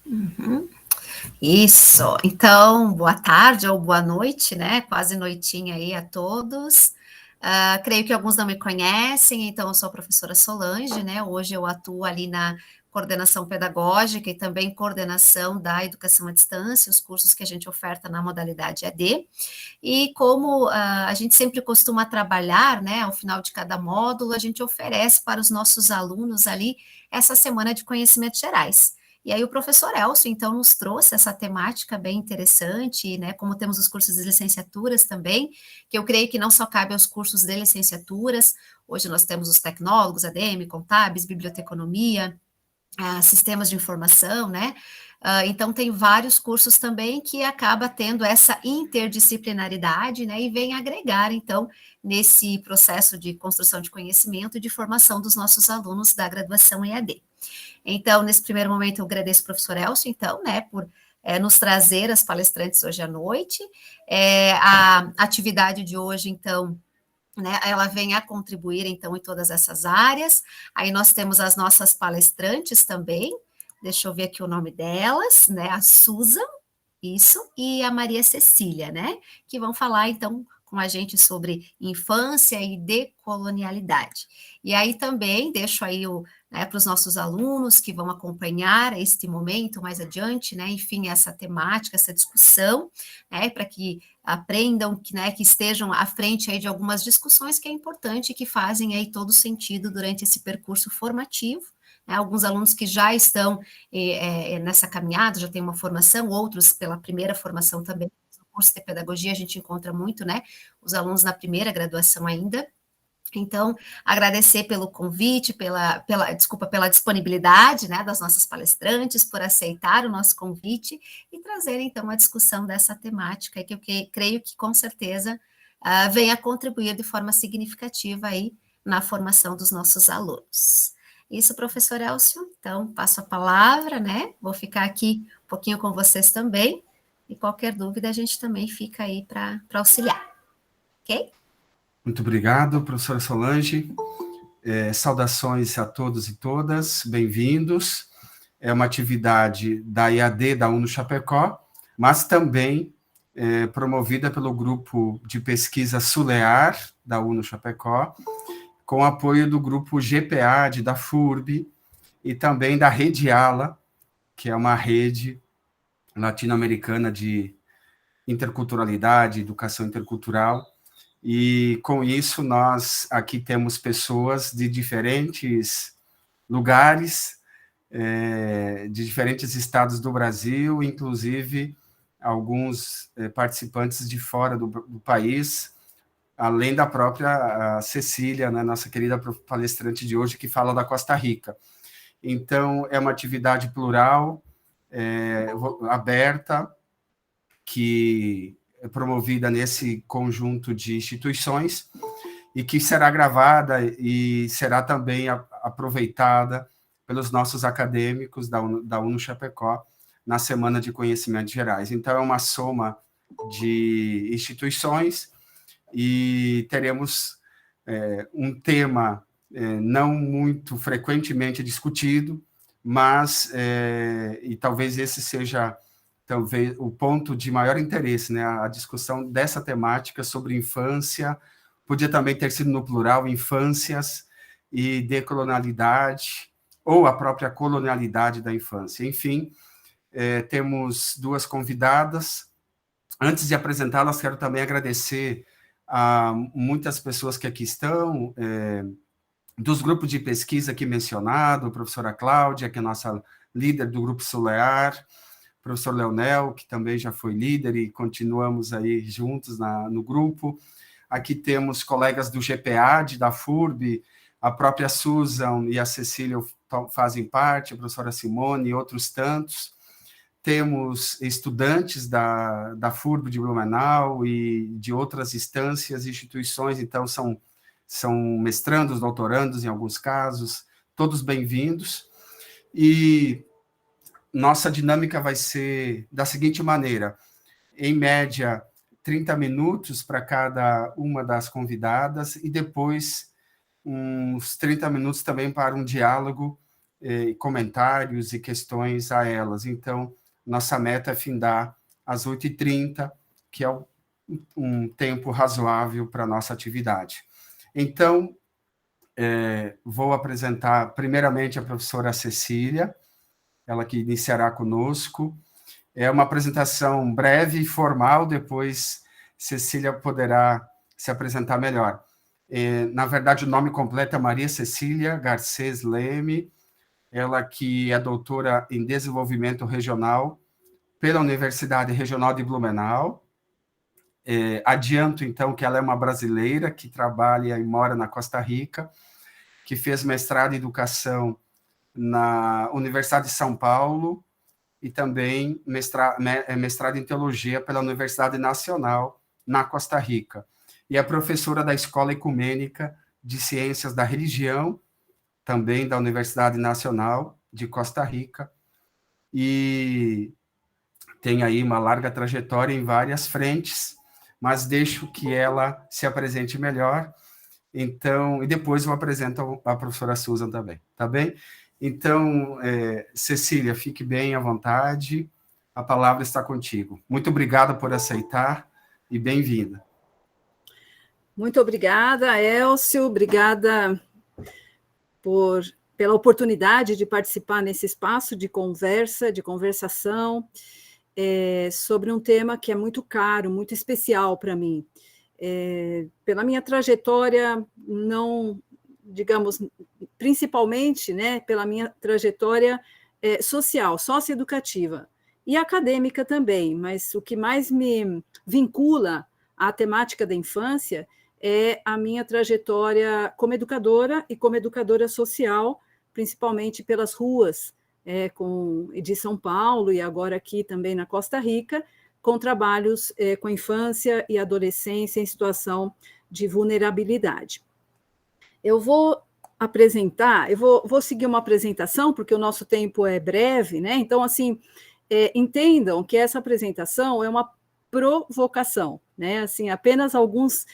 Uhum. Isso. Então, boa tarde ou boa noite, né? Quase noitinha aí a todos. Creio que alguns não me conhecem, então eu sou a professora Solange, né? Hoje eu atuo ali na coordenação pedagógica e também coordenação da educação à distância, os cursos que a gente oferta na modalidade EAD. E como a gente sempre costuma trabalhar, né, ao final de cada módulo, a gente oferece para os nossos alunos ali essa semana de conhecimentos gerais. E aí o professor Elcio, então, nos trouxe essa temática bem interessante, né, como temos os cursos de licenciaturas também, que eu creio que não só cabe aos cursos de licenciaturas, hoje nós temos os tecnólogos, ADM, contábeis, biblioteconomia, sistemas de informação, né? Então, tem vários cursos também que acaba tendo essa interdisciplinaridade, né? E vem agregar, então, nesse processo de construção de conhecimento e de formação dos nossos alunos da graduação EAD. Então, nesse primeiro momento, eu agradeço ao professor Elcio, então, né, por nos trazer as palestrantes hoje à noite. A atividade de hoje, então, né, ela vem a contribuir, então, em todas essas áreas. Aí nós temos as nossas palestrantes também, deixa eu ver aqui o nome delas, né, a Susan, isso, e a Maria Cecília, né, que vão falar, então, com a gente sobre infância e decolonialidade. E aí também deixo aí né, para os nossos alunos que vão acompanhar este momento mais adiante, né, enfim, essa temática, essa discussão, né, para que aprendam, né, que estejam à frente aí de algumas discussões que é importante e que fazem aí todo sentido durante esse percurso formativo, né, alguns alunos que já estão nessa caminhada, já têm uma formação, outros pela primeira formação também. No curso de pedagogia a gente encontra muito, né, os alunos na primeira graduação ainda. Então, agradecer pelo convite, pela disponibilidade, né, das nossas palestrantes, por aceitar o nosso convite e trazer, então, a discussão dessa temática, que eu creio que, com certeza, venha contribuir de forma significativa aí na formação dos nossos alunos. Isso, professor Elcio, então, passo a palavra, né, vou ficar aqui um pouquinho com vocês também, e qualquer dúvida a gente também fica aí para auxiliar, ok? Muito obrigado, professora Solange. Saudações a todos e todas, bem-vindos. É uma atividade da EAD da UNO Chapecó, mas também promovida pelo grupo de pesquisa Sulear da UNO Chapecó, com apoio do grupo GPAD da FURB e também da Rede ALA, que é uma rede latino-americana de interculturalidade, educação intercultural. E com isso nós aqui temos pessoas de diferentes lugares, de diferentes estados do Brasil, inclusive alguns participantes de fora do país, além da própria Cecília, né, nossa querida palestrante de hoje, que fala da Costa Rica. Então, é uma atividade plural, aberta, que é promovida nesse conjunto de instituições e que será gravada e será também aproveitada pelos nossos acadêmicos da UNO Chapecó na Semana de Conhecimentos Gerais. Então, é uma soma de instituições e teremos um tema não muito frequentemente discutido, mas, e talvez esse seja talvez o ponto de maior interesse, né? A discussão dessa temática sobre infância, podia também ter sido no plural, infâncias e decolonialidade, ou a própria colonialidade da infância. Enfim, temos duas convidadas. Antes de apresentá-las, quero também agradecer a muitas pessoas que aqui estão, dos grupos de pesquisa aqui mencionado, a professora Cláudia, que é nossa líder do Grupo Sulear, professor Leonel, que também já foi líder e continuamos aí juntos no grupo. Aqui temos colegas do GPAD, da FURB, a própria Susan e a Cecília fazem parte, a professora Simone e outros tantos. Temos estudantes da FURB de Blumenau e de outras instâncias e instituições, então são mestrandos, doutorandos em alguns casos, todos bem-vindos. E nossa dinâmica vai ser da seguinte maneira: em média, 30 minutos para cada uma das convidadas e depois uns 30 minutos também para um diálogo comentários e questões a elas. Então, nossa meta é findar às 8h30, que é um tempo razoável para a nossa atividade. Então, vou apresentar primeiramente a professora Cecília, ela que iniciará conosco. É uma apresentação breve e formal, depois Cecília poderá se apresentar melhor. Na verdade, o nome completo é Maria Cecília Garcês Leme, ela que é doutora em Desenvolvimento Regional pela Universidade Regional de Blumenau. Adianto, então, que ela é uma brasileira que trabalha e mora na Costa Rica, que fez mestrado em Educação na Universidade de São Paulo e também mestrado em Teologia pela Universidade Nacional, na Costa Rica. E é professora da Escola Ecumênica de Ciências da Religião, também da Universidade Nacional de Costa Rica, e tem aí uma larga trajetória em várias frentes, mas deixo que ela se apresente melhor. Então, e depois eu apresento a professora Susan também, tá bem? Então, Cecília, fique bem à vontade, a palavra está contigo. Muito obrigado por aceitar e bem-vinda. Muito obrigada, Elcio, obrigada pela oportunidade de participar nesse espaço de conversação, sobre um tema que é muito caro, muito especial para mim. Pela minha trajetória, não, digamos, principalmente, né, pela minha trajetória social, socioeducativa e acadêmica também, mas o que mais me vincula à temática da infância é a minha trajetória como educadora e como educadora social, principalmente pelas ruas, de São Paulo e agora aqui também na Costa Rica, com trabalhos com infância e adolescência em situação de vulnerabilidade. Eu vou apresentar, vou seguir uma apresentação, porque o nosso tempo é breve, né? Então, assim, entendam que essa apresentação é uma provocação, né? Assim, apenas alguns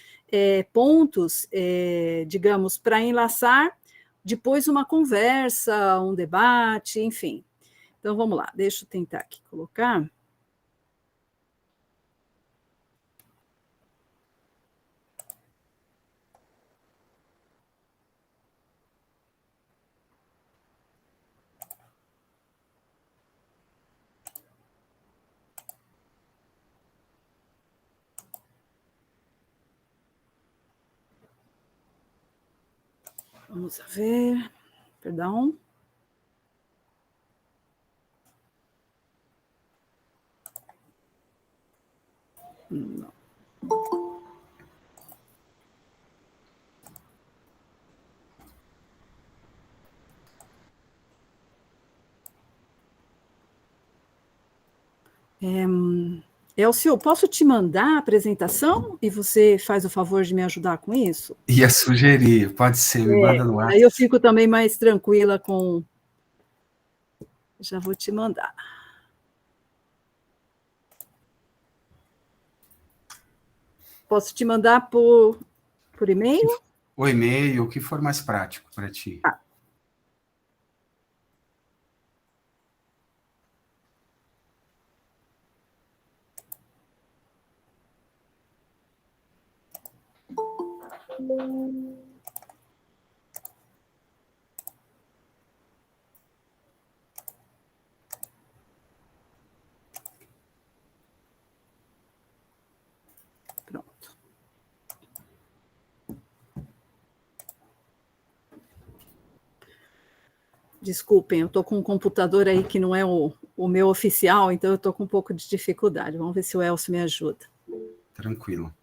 pontos, digamos, para enlaçar depois uma conversa, um debate, enfim. Então, vamos lá, deixa eu tentar aqui colocar. Vamos ver, perdão. Não. Elcio, posso te mandar a apresentação e você faz o favor de me ajudar com isso? Ia sugerir, pode ser, me manda no WhatsApp. Aí eu fico também mais tranquila com... Já vou te mandar. Posso te mandar por e-mail? O e-mail, o que for mais prático para ti. Pronto. Desculpem, eu estou com um computador aí que não é o meu oficial, então eu estou com um pouco de dificuldade. Vamos ver se o Elcio me ajuda. Tranquilo.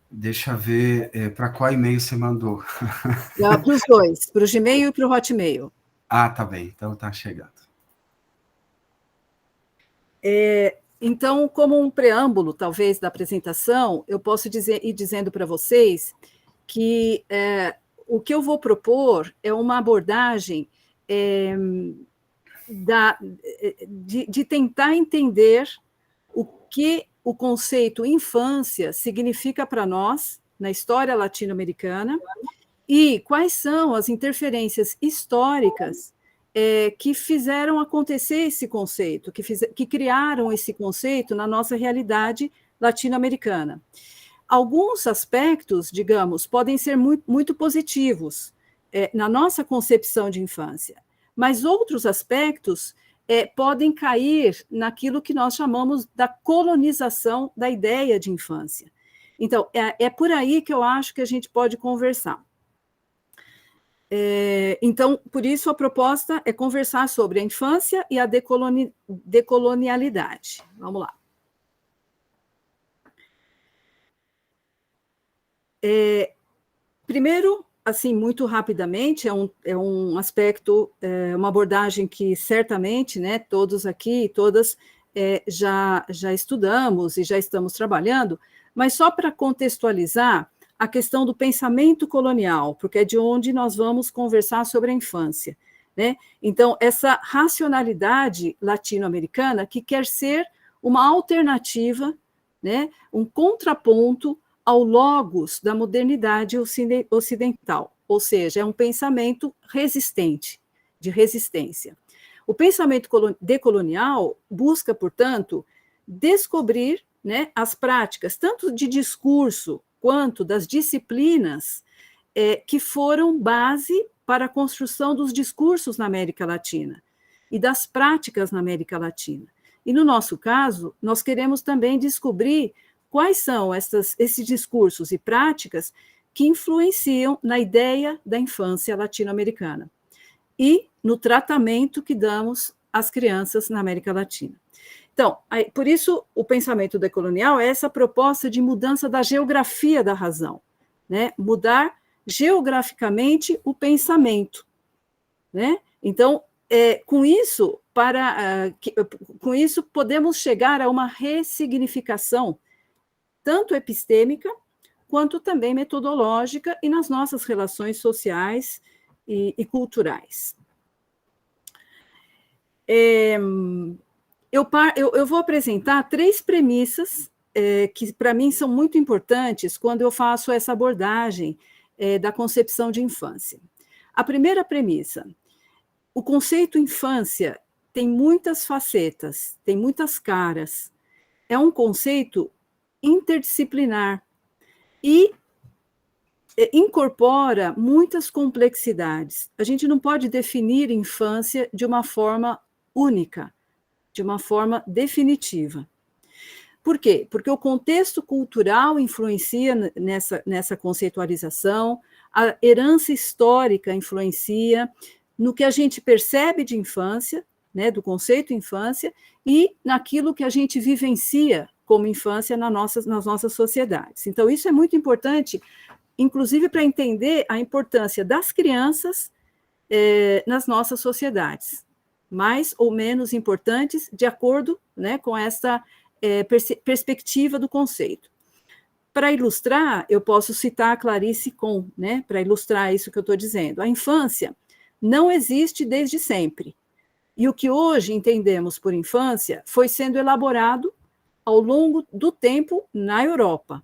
Deixa eu ver para qual e-mail você mandou. Para os dois, para o Gmail e para o Hotmail. Ah, tá bem, então tá chegando. Então, como um preâmbulo, talvez, da apresentação, eu posso ir dizendo para vocês que o que eu vou propor é uma abordagem de tentar entender o que o conceito infância significa para nós na história latino-americana e quais são as interferências históricas que fizeram acontecer esse conceito, que criaram esse conceito na nossa realidade latino-americana. Alguns aspectos, digamos, podem ser muito positivos na nossa concepção de infância, mas outros aspectos podem cair naquilo que nós chamamos da colonização da ideia de infância. Então, é por aí que eu acho que a gente pode conversar. Então, por isso, a proposta é conversar sobre a infância e a decolonialidade. Vamos lá. Primeiro, assim, muito rapidamente, é um aspecto, uma abordagem que certamente, né, todos aqui e todas já estudamos e já estamos trabalhando, mas só para contextualizar a questão do pensamento colonial, porque é de onde nós vamos conversar sobre a infância, né? Então, essa racionalidade latino-americana que quer ser uma alternativa, né, um contraponto ao logos da modernidade ocidental, ou seja, é um pensamento resistente, de resistência. O pensamento decolonial busca, portanto, descobrir, né, as práticas, tanto de discurso quanto das disciplinas que foram base para a construção dos discursos na América Latina e das práticas na América Latina. E, no nosso caso, nós queremos também descobrir quais são esses discursos e práticas que influenciam na ideia da infância latino-americana e no tratamento que damos às crianças na América Latina. Então, por isso, o pensamento decolonial é essa proposta de mudança da geografia da razão, né? Mudar geograficamente o pensamento, né? Então, com isso podemos chegar a uma ressignificação tanto epistêmica quanto também metodológica e nas nossas relações sociais e culturais. Eu vou apresentar 3 premissas que, para mim, são muito importantes quando eu faço essa abordagem da concepção de infância. A primeira premissa: o conceito infância tem muitas facetas, tem muitas caras. É um conceito interdisciplinar e incorpora muitas complexidades. A gente não pode definir infância de uma forma única, de uma forma definitiva. Por quê? Porque o contexto cultural influencia nessa conceitualização, a herança histórica influencia no que a gente percebe de infância, né, do conceito infância, e naquilo que a gente vivencia como infância nas nossas sociedades. Então, isso é muito importante, inclusive para entender a importância das crianças nas nossas sociedades, mais ou menos importantes, de acordo, né, com essa perspectiva do conceito. Para ilustrar, eu posso citar a Clarice Kohn, né, para ilustrar isso que eu estou dizendo. A infância não existe desde sempre, e o que hoje entendemos por infância foi sendo elaborado ao longo do tempo na Europa,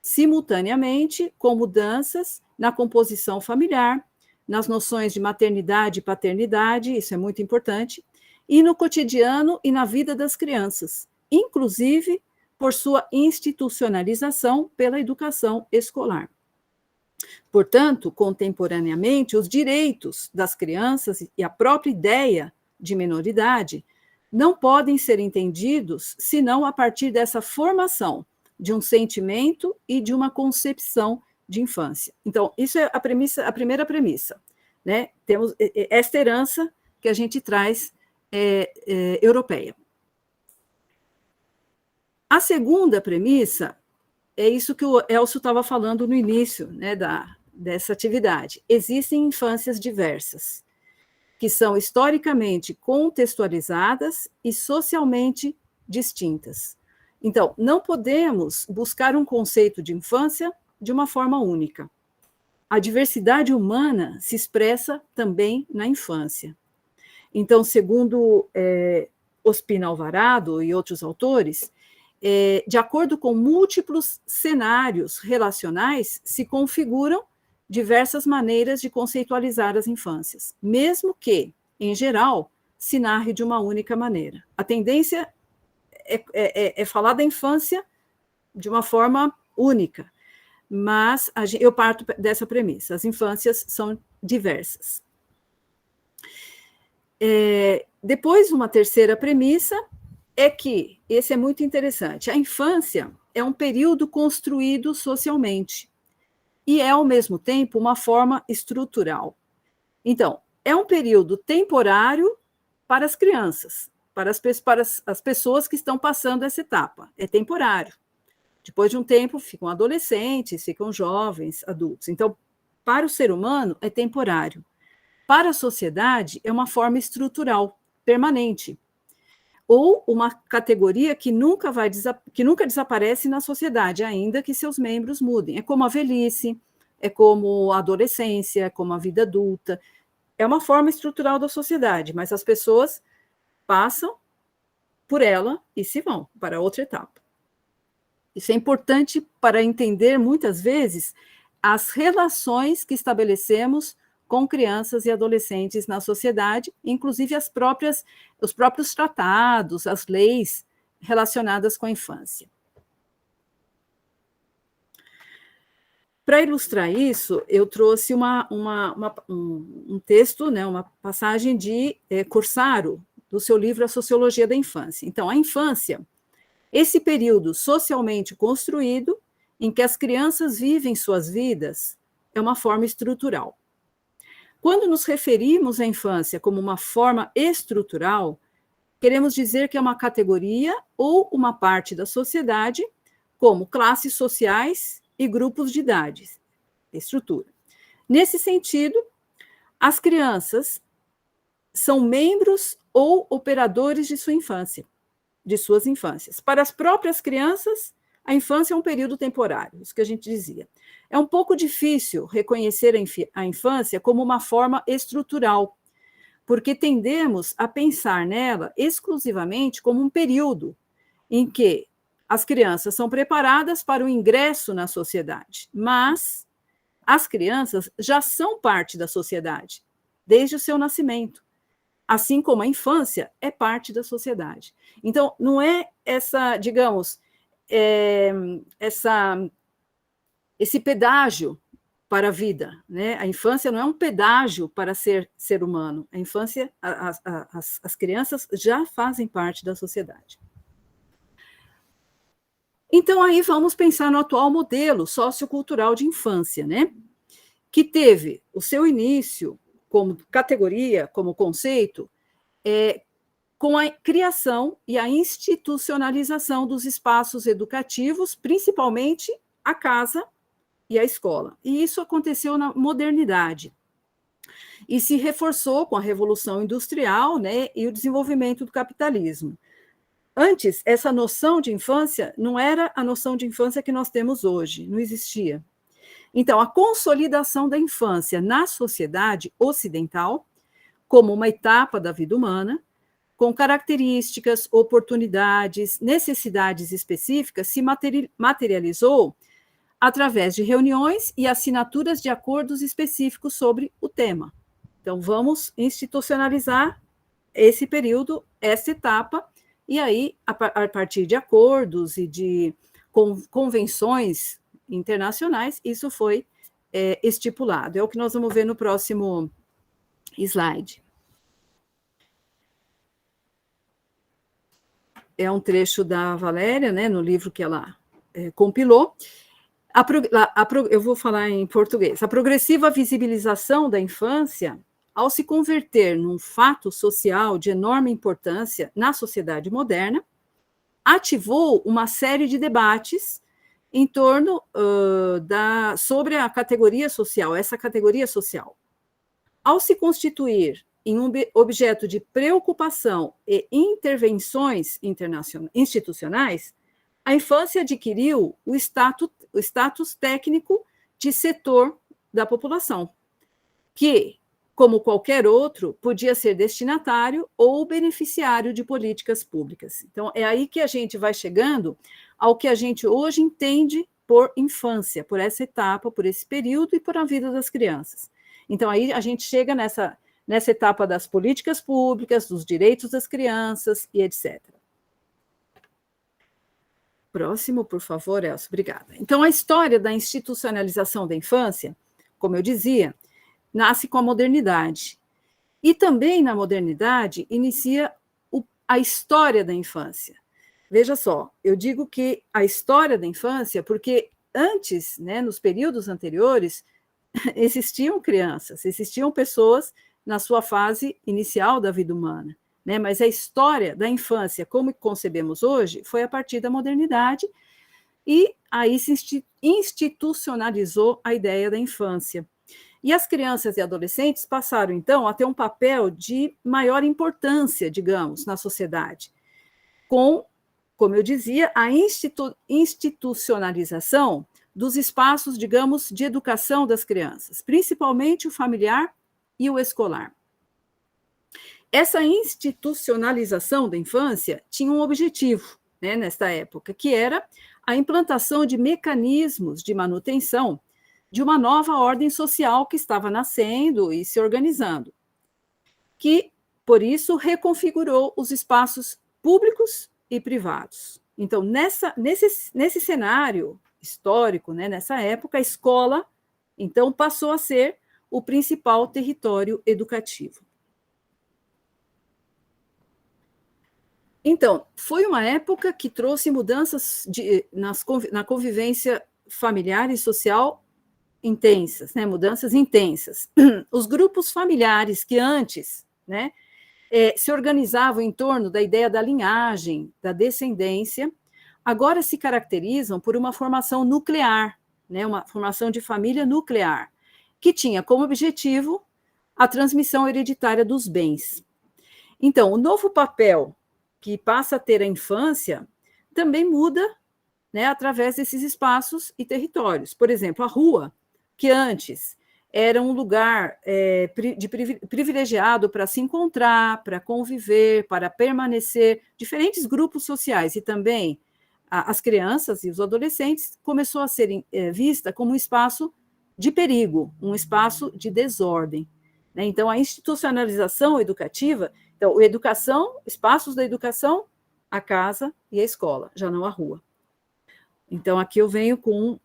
simultaneamente com mudanças na composição familiar, nas noções de maternidade e paternidade, isso é muito importante, e no cotidiano e na vida das crianças, inclusive por sua institucionalização pela educação escolar. Portanto, contemporaneamente, os direitos das crianças e a própria ideia de menoridade não podem ser entendidos senão a partir dessa formação de um sentimento e de uma concepção de infância. Então, isso é a primeira premissa, né? Temos esta herança que a gente traz europeia. A segunda premissa é isso que o Elcio estava falando no início, né, dessa atividade. Existem infâncias diversas, que são historicamente contextualizadas e socialmente distintas. Então, não podemos buscar um conceito de infância de uma forma única. A diversidade humana se expressa também na infância. Então, segundo Ospina Alvarado e outros autores, de acordo com múltiplos cenários relacionais, se configuram diversas maneiras de conceitualizar as infâncias, mesmo que em geral, se narre de uma única maneira. A tendência é falar da infância de uma forma única, mas eu parto dessa premissa: as infâncias são diversas. Depois, uma terceira premissa é que, esse é muito interessante, a infância é um período construído socialmente e é, ao mesmo tempo, uma forma estrutural. Então, é um período temporário para as crianças, para as pessoas que estão passando essa etapa. É temporário. Depois de um tempo, ficam adolescentes, ficam jovens, adultos. Então, para o ser humano, é temporário. Para a sociedade, é uma forma estrutural, permanente. Ou uma categoria que nunca desaparece na sociedade, ainda que seus membros mudem. É como a velhice, é como a adolescência, é como a vida adulta. É uma forma estrutural da sociedade, mas as pessoas passam por ela e se vão para outra etapa. Isso é importante para entender, muitas vezes, as relações que estabelecemos com crianças e adolescentes na sociedade, inclusive os próprios tratados, as leis relacionadas com a infância. Para ilustrar isso, eu trouxe um texto, né, uma passagem de Corsaro, do seu livro A Sociologia da Infância. Então, a infância, esse período socialmente construído, em que as crianças vivem suas vidas, é uma forma estrutural. Quando nos referimos à infância como uma forma estrutural, queremos dizer que é uma categoria ou uma parte da sociedade, como classes sociais e grupos de idades, estrutura. Nesse sentido, as crianças são membros ou operadores de sua infância, de suas infâncias. Para as próprias crianças, a infância é um período temporário, isso que a gente dizia. É um pouco difícil reconhecer a infância como uma forma estrutural, porque tendemos a pensar nela exclusivamente como um período em que as crianças são preparadas para o ingresso na sociedade, mas as crianças já são parte da sociedade, desde o seu nascimento, assim como a infância é parte da sociedade. Então, não é essa, digamos, esse pedágio para a vida, né? A infância não é um pedágio para ser humano. A infância, as crianças já fazem parte da sociedade. Então, aí vamos pensar no atual modelo sociocultural de infância, né? Que teve o seu início como categoria, como conceito, com a criação e a institucionalização dos espaços educativos, principalmente a casa e a escola. E isso aconteceu na modernidade. E se reforçou com a Revolução Industrial, né, e o desenvolvimento do capitalismo. Antes, essa noção de infância não era a noção de infância que nós temos hoje, não existia. Então, a consolidação da infância na sociedade ocidental, como uma etapa da vida humana, com características, oportunidades, necessidades específicas, se materializou através de reuniões e assinaturas de acordos específicos sobre o tema. Então, vamos institucionalizar esse período, essa etapa, e aí, a partir de acordos e de convenções internacionais, isso foi estipulado. É o que nós vamos ver no próximo slide. É um trecho da Valéria, né, no livro que ela compilou. Eu vou falar em português. A progressiva visibilização da infância, ao se converter num fato social de enorme importância na sociedade moderna, ativou uma série de debates em torno sobre a categoria social, essa categoria social. Ao se constituir em um objeto de preocupação e intervenções institucionais, a infância adquiriu o status técnico de setor da população, que, como qualquer outro, podia ser destinatário ou beneficiário de políticas públicas. Então, é aí que a gente vai chegando ao que a gente hoje entende por infância, por essa etapa, por esse período e por a vida das crianças. Então, aí a gente chega nessa etapa das políticas públicas, dos direitos das crianças e etc. Próximo, por favor, Elcio, obrigada. Então, a história da institucionalização da infância, como eu dizia, nasce com a modernidade. E também na modernidade inicia a história da infância. Veja só, eu digo que a história da infância, porque antes, né, nos períodos anteriores, existiam crianças, existiam pessoas na sua fase inicial da vida humana, né? Mas a história da infância, como concebemos hoje, foi a partir da modernidade, e aí se institucionalizou a ideia da infância. E as crianças e adolescentes passaram, então, a ter um papel de maior importância, digamos, na sociedade, como eu dizia, a institucionalização dos espaços, digamos, de educação das crianças, principalmente o familiar e o escolar. Essa institucionalização da infância tinha um objetivo, né, nesta época, que era a implantação de mecanismos de manutenção de uma nova ordem social que estava nascendo e se organizando, que, por isso, reconfigurou os espaços públicos e privados. Então, nesse cenário histórico, né, nessa época, a escola, então, passou a ser o principal território educativo. Então, foi uma época que trouxe mudanças na convivência familiar e social intensas, né, mudanças intensas. Os grupos familiares que antes, né, se organizavam em torno da ideia da linhagem, da descendência, agora se caracterizam por uma formação nuclear, né, uma formação de família nuclear, que tinha como objetivo a transmissão hereditária dos bens. Então, o novo papel que passa a ter a infância também muda, né, através desses espaços e territórios. Por exemplo, a rua, que antes era um lugar privilegiado para se encontrar, para conviver, para permanecer, diferentes grupos sociais, e também as crianças e os adolescentes, começou a ser vista como um espaço de perigo, um espaço de desordem, né? Então, a institucionalização educativa, então, espaços da educação, a casa e a escola, já não a rua. Então, aqui eu venho com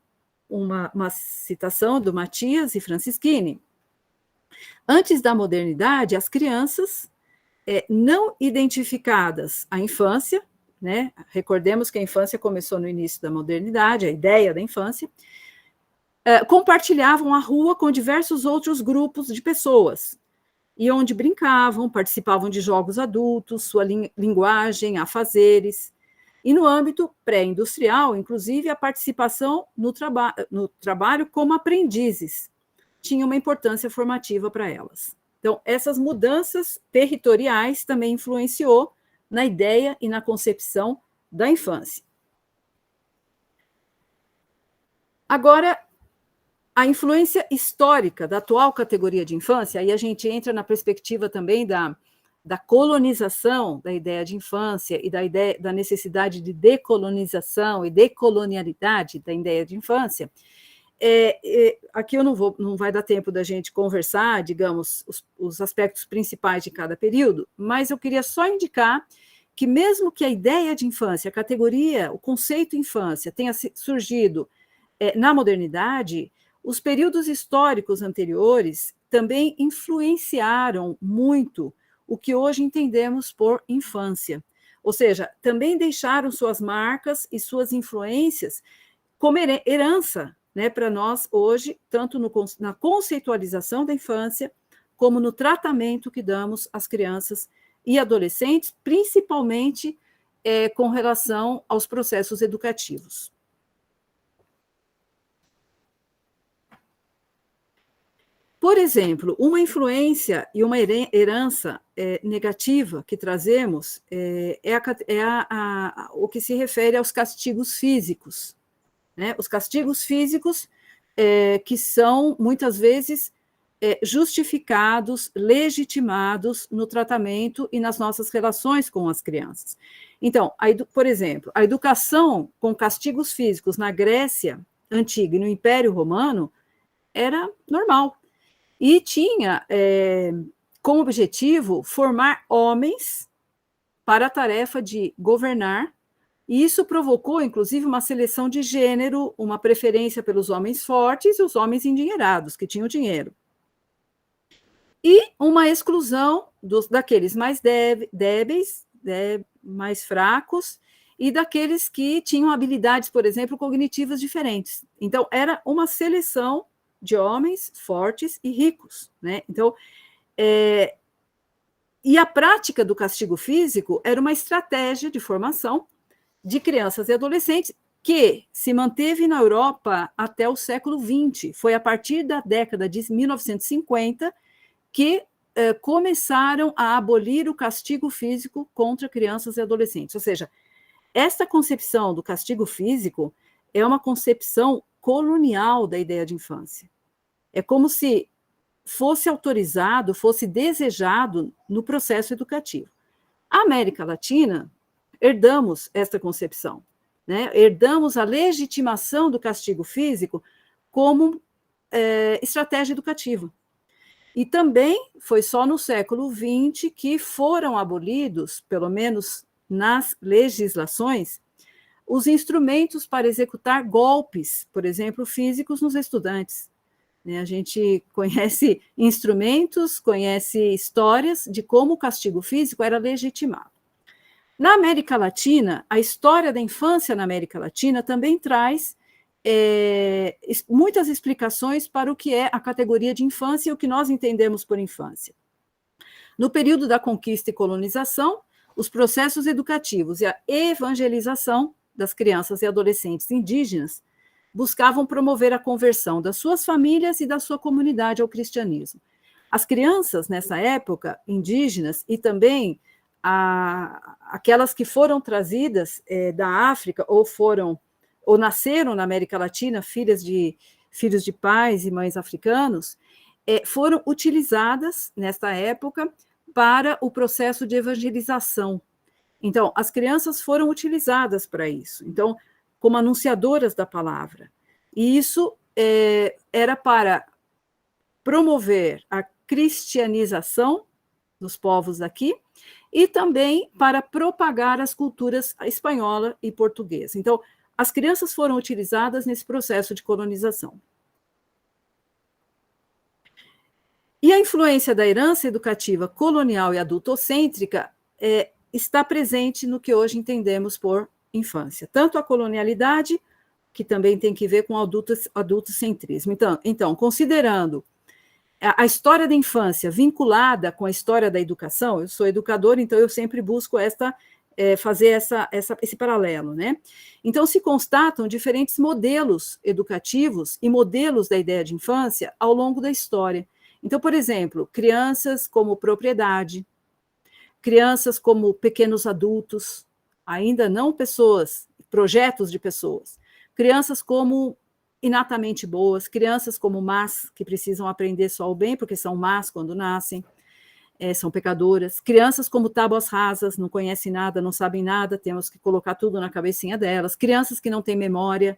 uma citação do Matias e Francisquini. Antes da modernidade, as crianças não identificadas à infância, né? Recordemos que a infância começou no início da modernidade, a ideia da infância, compartilhavam a rua com diversos outros grupos de pessoas, e onde brincavam, participavam de jogos adultos, sua linguagem, afazeres. E no âmbito pré-industrial, inclusive, a participação no trabalho como aprendizes tinha uma importância formativa para elas. Então, essas mudanças territoriais também influenciou na ideia e na concepção da infância. Agora, a influência histórica da atual categoria de infância, aí a gente entra na perspectiva também da colonização da ideia de infância e da necessidade de decolonização e decolonialidade da ideia de infância. Aqui não vai dar tempo da gente conversar, digamos, os aspectos principais de cada período, mas eu queria só indicar que mesmo que a ideia de infância, a categoria, o conceito infância tenha surgido na modernidade, os períodos históricos anteriores também influenciaram muito o que hoje entendemos por infância. Ou seja, também deixaram suas marcas e suas influências como herança, né, para nós hoje, tanto na conceitualização da infância, como no tratamento que damos às crianças e adolescentes, principalmente com relação aos processos educativos. Por exemplo, uma influência e uma herança negativa que trazemos o que se refere aos castigos físicos, né? Os castigos físicos que são, muitas vezes, justificados, legitimados no tratamento e nas nossas relações com as crianças. Então, por exemplo, a educação com castigos físicos na Grécia Antiga e no Império Romano era normal. E tinha com o objetivo formar homens para a tarefa de governar, e isso provocou, inclusive, uma seleção de gênero, uma preferência pelos homens fortes e os homens endinheirados, que tinham dinheiro. E uma exclusão daqueles mais débeis, mais fracos, e daqueles que tinham habilidades, por exemplo, cognitivas diferentes. Então, era uma seleção de homens fortes e ricos, né? Então, e a prática do castigo físico era uma estratégia de formação de crianças e adolescentes que se manteve na Europa até o século XX. Foi a partir da década de 1950 que começaram a abolir o castigo físico contra crianças e adolescentes. Ou seja, esta concepção do castigo físico é uma concepção colonial da ideia de infância. É como se fosse autorizado, fosse desejado no processo educativo. A América Latina, herdamos esta concepção, né? Herdamos a legitimação do castigo físico como estratégia educativa. E também foi só no século XX que foram abolidos, pelo menos nas legislações, os instrumentos para executar golpes, por exemplo, físicos nos estudantes. A gente conhece instrumentos, conhece histórias de como o castigo físico era legitimado. Na América Latina, a história da infância na América Latina também traz muitas explicações para o que é a categoria de infância e o que nós entendemos por infância. No período da conquista e colonização, os processos educativos e a evangelização das crianças e adolescentes indígenas buscavam promover a conversão das suas famílias e da sua comunidade ao cristianismo. As crianças, nessa época, indígenas, e também aquelas que foram trazidas da África ou nasceram na América Latina, filhos de pais e mães africanos, foram utilizadas, nesta época, para o processo de evangelização. Então, as crianças foram utilizadas para isso. Então, como anunciadoras da palavra. E isso era para promover a cristianização dos povos daqui e também para propagar as culturas espanhola e portuguesa. Então, as crianças foram utilizadas nesse processo de colonização. E a influência da herança educativa colonial e adultocêntrica está presente no que hoje entendemos por infância, tanto a colonialidade, que também tem que ver com o adultocentrismo. Então, considerando a história da infância vinculada com a história da educação, eu sou educadora, então eu sempre busco fazer esse paralelo, né? Então, se constatam diferentes modelos educativos e modelos da ideia de infância ao longo da história. Então, por exemplo, crianças como propriedade, crianças como pequenos adultos, ainda não pessoas, projetos de pessoas, crianças como inatamente boas, crianças como más, que precisam aprender só o bem, porque são más quando nascem, são pecadoras, crianças como tábuas rasas, não conhecem nada, não sabem nada, temos que colocar tudo na cabecinha delas, crianças que não têm memória,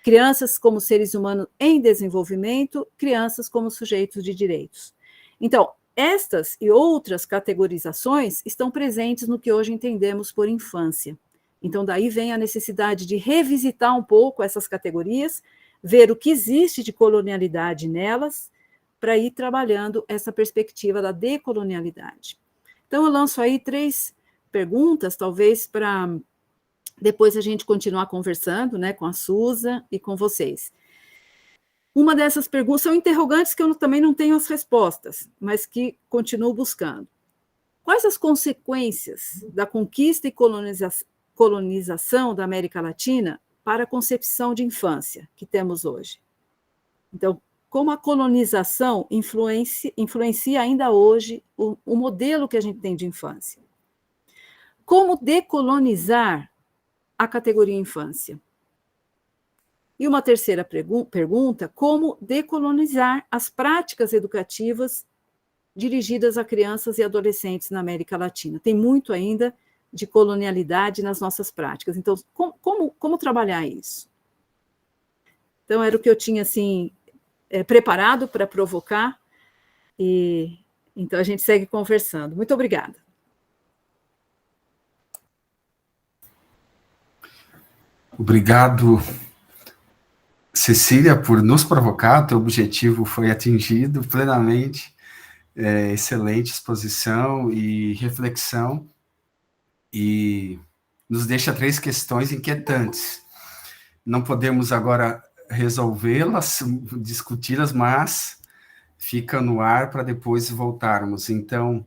crianças como seres humanos em desenvolvimento, crianças como sujeitos de direitos. Então, estas e outras categorizações estão presentes no que hoje entendemos por infância. Então, daí vem a necessidade de revisitar um pouco essas categorias, ver o que existe de colonialidade nelas, para ir trabalhando essa perspectiva da decolonialidade. Então, eu lanço aí 3 perguntas, talvez para depois a gente continuar conversando, né, com a Susa e com vocês. Uma dessas perguntas são interrogantes que eu também não tenho as respostas, mas que continuo buscando. Quais as consequências da conquista e colonização da América Latina para a concepção de infância que temos hoje? Então, como a colonização influencia ainda hoje o modelo que a gente tem de infância? Como decolonizar a categoria infância? E uma terceira pergunta, como decolonizar as práticas educativas dirigidas a crianças e adolescentes na América Latina? Tem muito ainda de colonialidade nas nossas práticas. Então, como trabalhar isso? Então, era o que eu tinha, assim, preparado para provocar e Então, a gente segue conversando. Muito obrigada. Obrigado, Cecília, por nos provocar. Teu objetivo foi atingido plenamente. Excelente exposição e reflexão. E nos deixa 3 questões inquietantes. Não podemos agora resolvê-las, discuti-las, mas fica no ar para depois voltarmos. Então,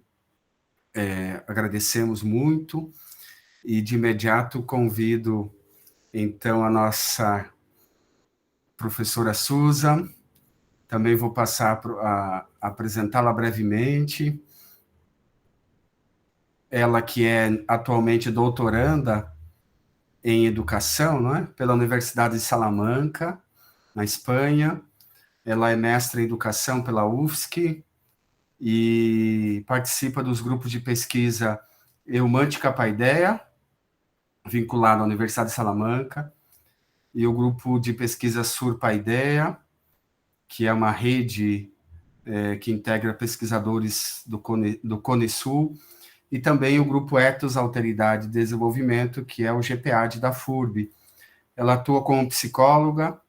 agradecemos muito e, de imediato, convido, então, a nossa professora Susan. Também vou passar a apresentá-la brevemente. Ela que é atualmente doutoranda em educação, não é? Pela Universidade de Salamanca, na Espanha. Ela é mestra em educação pela UFSC e participa dos grupos de pesquisa Eumântica Paideia, vinculado à Universidade de Salamanca, e o grupo de pesquisa Sur Paideia, que é uma rede que integra pesquisadores do Cone Sul, e também o grupo Ethos, Alteridade e Desenvolvimento, que é o GPAD da FURB. Ela atua como psicóloga,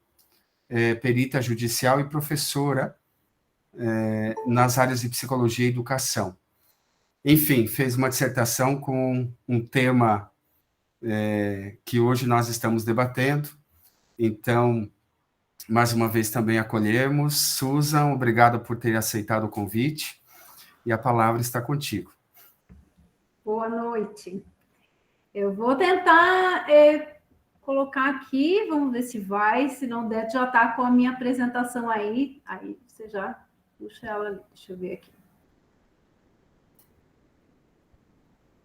perita judicial e professora nas áreas de psicologia e educação. Enfim, fez uma dissertação com um tema que hoje nós estamos debatendo. Então, mais uma vez também acolhemos. Susan, obrigado por ter aceitado o convite, e a palavra está contigo. Boa noite. Eu vou tentar colocar aqui, vamos ver se vai, se não der, já está com a minha apresentação aí você já puxa ela ali. Deixa eu ver aqui.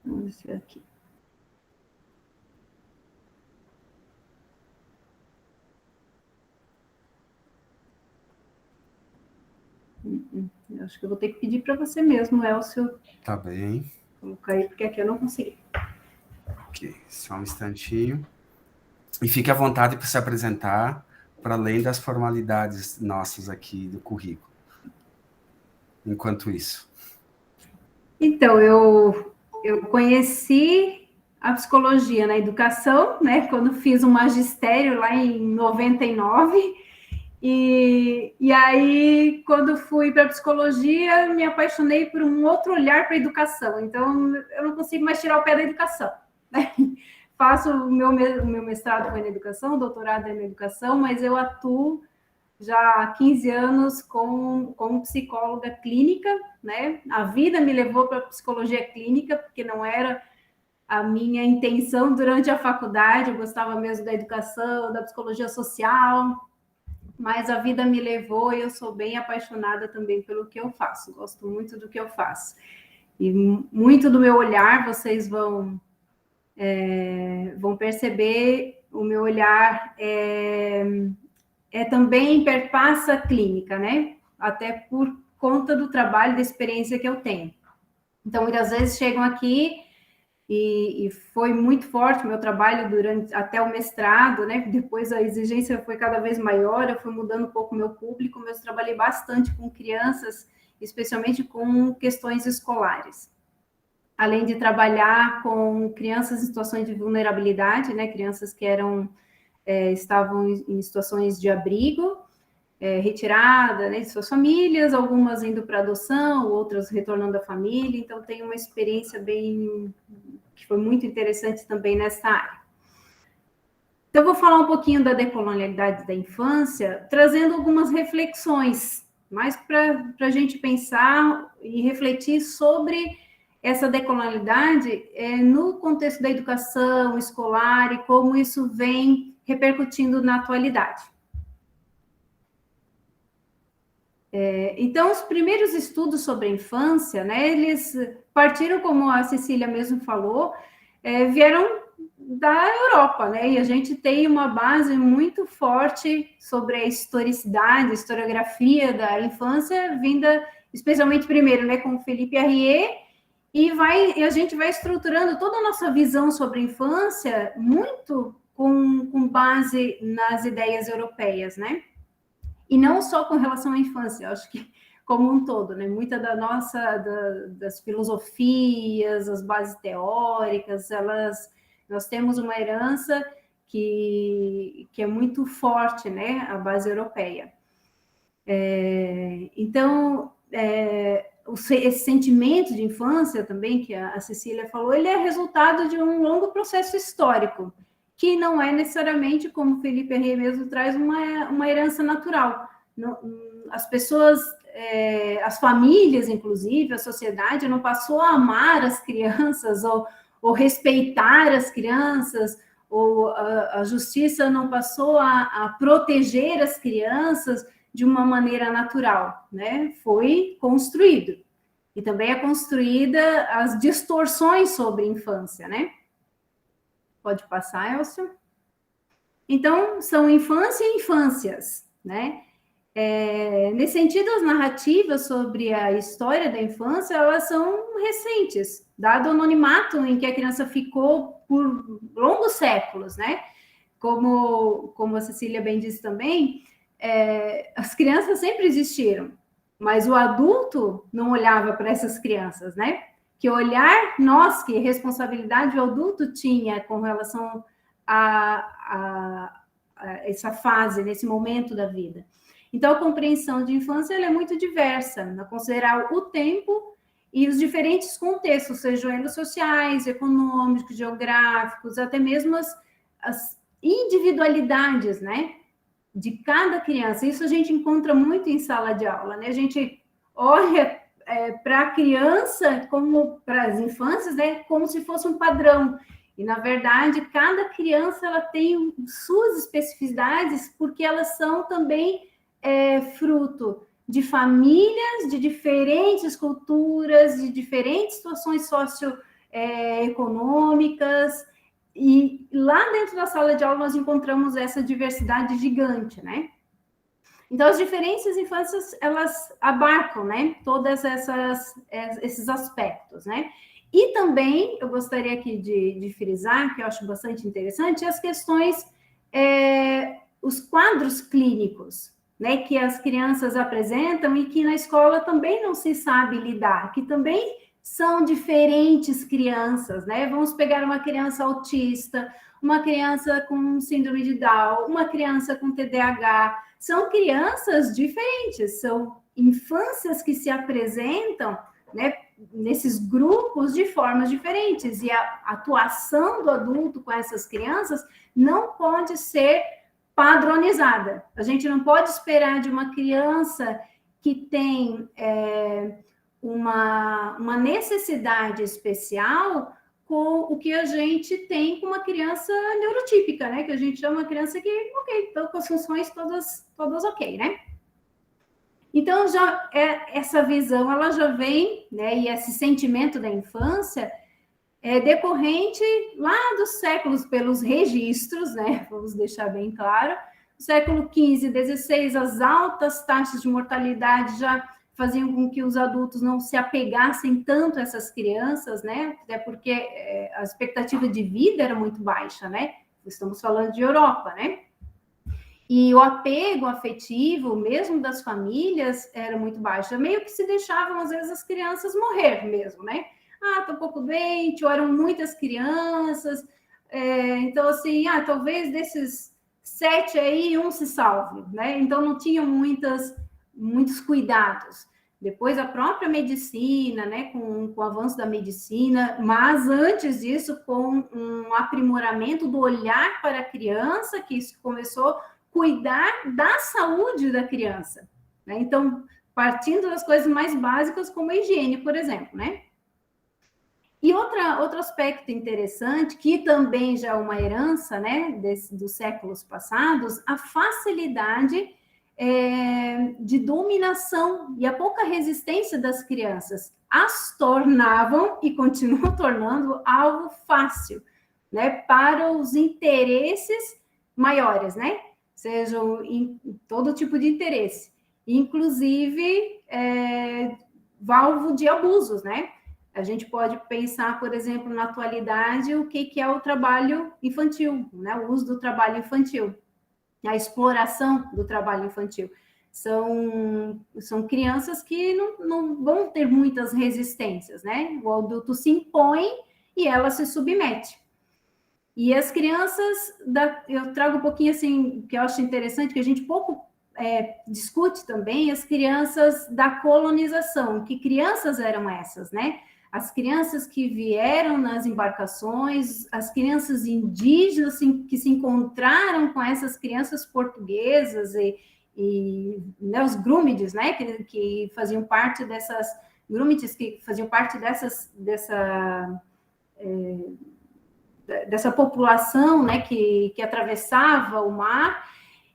Vamos ver aqui. Eu acho que eu vou ter que pedir para você mesmo, Elcio. Tá bem. Vou colocar aí, porque aqui eu não consegui. Ok, só um instantinho. E fique à vontade para se apresentar, para além das formalidades nossas aqui do currículo. Enquanto isso. Então, eu conheci a psicologia na educação, né, quando fiz um magistério lá em 99, e aí, quando fui para a psicologia, me apaixonei por um outro olhar para a educação, então eu não consigo mais tirar o pé da educação, né? Faço o meu mestrado foi na educação, o doutorado é na educação, mas eu atuo já há 15 anos como psicóloga clínica, né? A vida me levou para a psicologia clínica, porque não era a minha intenção durante a faculdade, eu gostava mesmo da educação, da psicologia social, mas a vida me levou e eu sou bem apaixonada também pelo que eu faço, gosto muito do que eu faço. E muito do meu olhar, vocês vão perceber, o meu olhar também perpassa a clínica, né? Até por conta do trabalho, da experiência que eu tenho. Então, muitas vezes chegam aqui e foi muito forte o meu trabalho até o mestrado, né? Depois a exigência foi cada vez maior, eu fui mudando um pouco o meu público, mas eu trabalhei bastante com crianças, especialmente com questões escolares. Além de trabalhar com crianças em situações de vulnerabilidade, né? Crianças que estavam em situações de abrigo, retirada, né, de suas famílias, algumas indo para adoção, outras retornando à família, então tem uma experiência que foi muito interessante também nessa área. Então, eu vou falar um pouquinho da decolonialidade da infância, trazendo algumas reflexões, mais para a gente pensar e refletir sobre essa decolonialidade no contexto da educação escolar e como isso vem repercutindo na atualidade. Então, os primeiros estudos sobre a infância, né, eles partiram, como a Cecília mesmo falou, vieram da Europa, né, e a gente tem uma base muito forte sobre a historicidade, a historiografia da infância, vinda especialmente primeiro, né, com o Felipe Arrier, e a gente vai estruturando toda a nossa visão sobre a infância muito com base nas ideias europeias, né? E não só com relação à infância, eu acho que como um todo, né? Muita das filosofias, as bases teóricas, nós temos uma herança que é muito forte, né? A base europeia. Então, esse sentimento de infância também, que a Cecília falou, ele é resultado de um longo processo histórico, que não é necessariamente, como o Felipe Henry mesmo traz, uma herança natural. As pessoas, as famílias, inclusive, a sociedade, não passou a amar as crianças, ou respeitar as crianças, ou a justiça não passou a proteger as crianças de uma maneira natural, né? Foi construído. E também é construída as distorções sobre a infância, né? Pode passar, Elcio? Então, são infância e infâncias, né? Nesse sentido, as narrativas sobre a história da infância, elas são recentes, dado o anonimato em que a criança ficou por longos séculos, né? Como a Cecília bem disse também, as crianças sempre existiram, mas o adulto não olhava para essas crianças, né? Que olhar, que responsabilidade o adulto tinha com relação a essa fase, nesse momento da vida. Então, a compreensão de infância ela é muito diversa, a considerar o tempo e os diferentes contextos, sejam eles sociais, econômicos, geográficos, até mesmo as individualidades, né, de cada criança. Isso a gente encontra muito em sala de aula, né? A gente olha para a criança, como para as infâncias, né, como se fosse um padrão. E, na verdade, cada criança ela tem suas especificidades, porque elas são também fruto de famílias, de diferentes culturas, de diferentes situações socioeconômicas, e lá dentro da sala de aula nós encontramos essa diversidade gigante, né? Então, as diferentes infâncias, elas abarcam, né, todos esses aspectos, né? E também, eu gostaria aqui de frisar, que eu acho bastante interessante, as questões, os quadros clínicos, né, que as crianças apresentam e que na escola também não se sabe lidar, que também são diferentes crianças, né? Vamos pegar uma criança autista, uma criança com síndrome de Down, uma criança com TDAH, são crianças diferentes, são infâncias que se apresentam, né, nesses grupos de formas diferentes, e a atuação do adulto com essas crianças não pode ser padronizada. A gente não pode esperar de uma criança que tem uma necessidade especial com o que a gente tem com uma criança neurotípica, né? Que a gente chama uma criança que, ok, estão com as funções todas ok, né? Então, essa visão, ela já vem, né? E esse sentimento da infância é decorrente lá dos séculos, pelos registros, né? Vamos deixar bem claro. No século XV, XVI, as altas taxas de mortalidade já faziam com que os adultos não se apegassem tanto a essas crianças, né? Até porque a expectativa de vida era muito baixa, né? Estamos falando de Europa, né? E o apego afetivo, mesmo das famílias, era muito baixo. Meio que se deixavam, às vezes, as crianças morrer mesmo, né? Ah, tô um pouco doente, ou eram muitas crianças. Então, assim, talvez desses 7 aí, um se salve, né? Então, não tinham muitos cuidados. Depois, a própria medicina, né? Com o avanço da medicina, mas antes disso, com um aprimoramento do olhar para a criança, que isso começou a cuidar da saúde da criança, né? Então, partindo das coisas mais básicas, como a higiene, por exemplo, né? E outro aspecto interessante, que também já é uma herança, né, dos séculos passados, a facilidade de dominação e a pouca resistência das crianças as tornavam, e continuam tornando, algo fácil, né, para os interesses maiores, né? Sejam em todo tipo de interesse, inclusive alvo de abusos, né? A gente pode pensar, por exemplo, na atualidade, o que é o trabalho infantil, né? O uso do trabalho infantil, a exploração do trabalho infantil. são crianças que não vão ter muitas resistências, né? O adulto se impõe e ela se submete. E as crianças, eu trago um pouquinho assim, que eu acho interessante, que a gente pouco discute também, as crianças da colonização. Que crianças eram essas, né? As crianças que vieram nas embarcações, as crianças indígenas que se encontraram com essas crianças portuguesas e né, os grúmides, né, que faziam parte dessas grúmides, que faziam parte dessa população, né, que atravessava o mar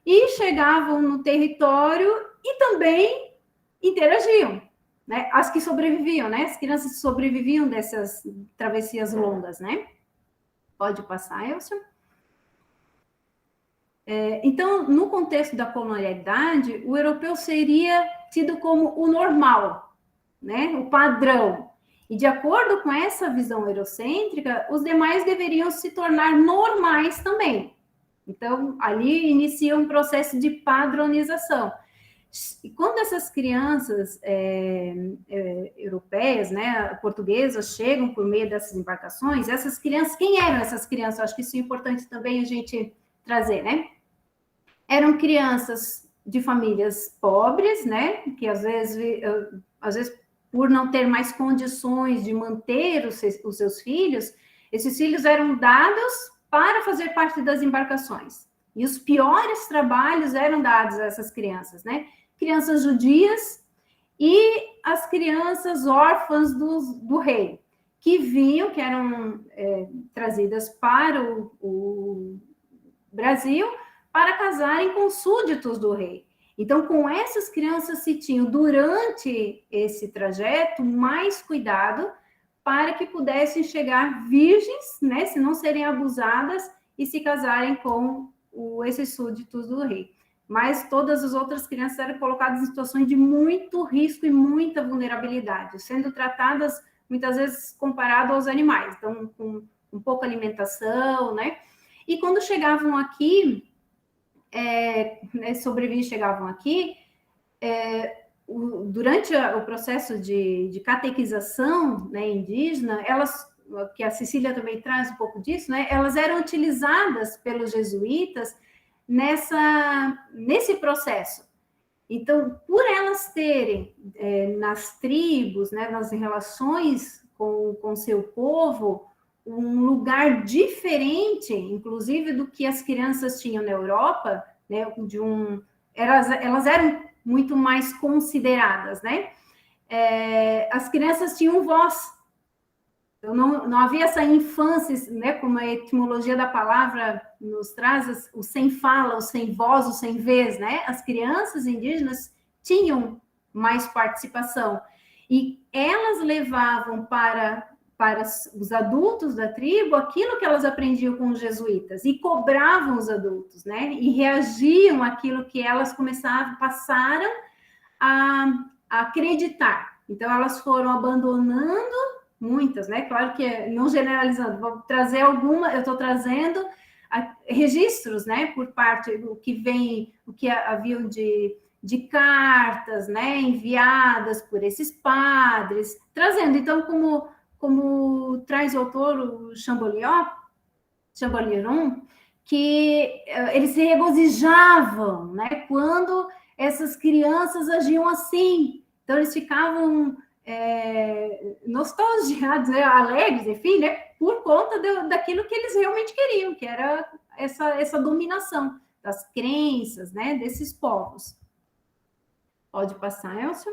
e chegavam no território e também interagiam, né? As que sobreviviam, né? As crianças que sobreviviam dessas travessias longas, né? Pode passar, Elcio? Então, no contexto da colonialidade, o europeu seria tido como o normal, né? O padrão. E de acordo com essa visão eurocêntrica, os demais deveriam se tornar normais também. Então, ali inicia um processo de padronização. E quando essas crianças europeias, né, portuguesas, chegam por meio dessas embarcações, essas crianças, quem eram essas crianças? Acho que isso é importante também a gente trazer, né? Eram crianças de famílias pobres, né, que às vezes por não ter mais condições de manter os seus filhos, esses filhos eram dados para fazer parte das embarcações. E os piores trabalhos eram dados a essas crianças, né? Crianças judias e as crianças órfãs do rei, que vinham, que eram trazidas para o Brasil para casarem com súditos do rei. Então, com essas crianças se tinha, durante esse trajeto, mais cuidado para que pudessem chegar virgens, né, se não serem abusadas e se casarem com esses súditos do rei. Mas todas as outras crianças eram colocadas em situações de muito risco e muita vulnerabilidade, sendo tratadas, muitas vezes, comparado aos animais, então, com pouca alimentação, né? E quando chegavam aqui, sobreviventes chegavam aqui, durante o processo de catequização, né, indígena, que a Cecília também traz um pouco disso, né, elas eram utilizadas pelos jesuítas nesse processo. Então, por elas terem nas tribos, né, nas relações com seu povo, um lugar diferente, inclusive do que as crianças tinham na Europa, né, elas eram muito mais consideradas, né? As crianças tinham voz. Então, não havia essa infância, né, como a etimologia da palavra nos traz, o sem fala, o sem voz, o sem vez, né? As crianças indígenas tinham mais participação. E elas levavam para os adultos da tribo aquilo que elas aprendiam com os jesuítas e cobravam os adultos, né? E reagiam àquilo que elas passaram a acreditar. Então, elas foram abandonando muitas, né? Claro que não generalizando, vou trazer eu estou trazendo registros, né? Por parte do o que haviam de cartas, né? Enviadas por esses padres, trazendo, então, como traz o autor, o Champollion, que eles se regozijavam, né, quando essas crianças agiam assim. Então, eles ficavam nostalgiados, né, alegres, enfim, né, por conta daquilo que eles realmente queriam, que era essa dominação das crenças, né, desses povos. Pode passar, Elcio?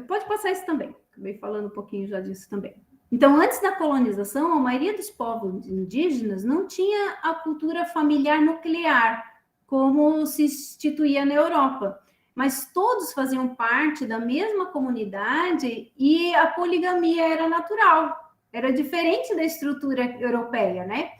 Pode passar isso também. Acabei falando um pouquinho já disso também. Então, antes da colonização, a maioria dos povos indígenas não tinha a cultura familiar nuclear, como se instituía na Europa. Mas todos faziam parte da mesma comunidade e a poligamia era natural. Era diferente da estrutura europeia, né?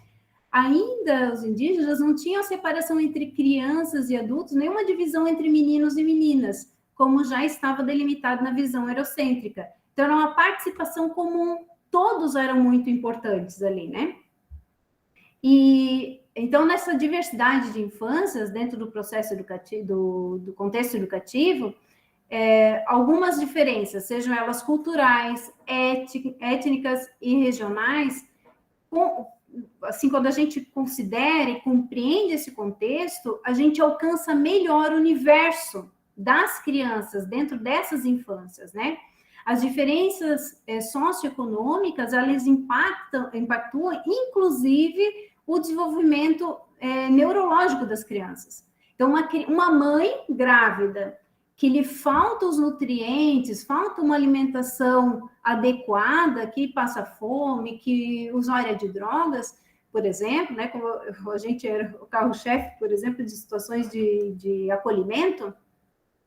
Ainda os indígenas não tinham a separação entre crianças e adultos, nenhuma divisão entre meninos e meninas, como já estava delimitado na visão eurocêntrica. Então, era uma participação comum, todos eram muito importantes ali, né? E então, nessa diversidade de infâncias, dentro do processo educativo, do contexto educativo, algumas diferenças, sejam elas culturais, étnicas e regionais, assim, quando a gente considera e compreende esse contexto, a gente alcança melhor o universo das crianças dentro dessas infâncias, né? As diferenças socioeconômicas, elas impactuam, inclusive, o desenvolvimento neurológico das crianças. Então, uma mãe grávida que lhe faltam os nutrientes, falta uma alimentação adequada, que passa fome, que usuária de drogas, por exemplo, né, como a gente era o carro-chefe, por exemplo, de situações de acolhimento,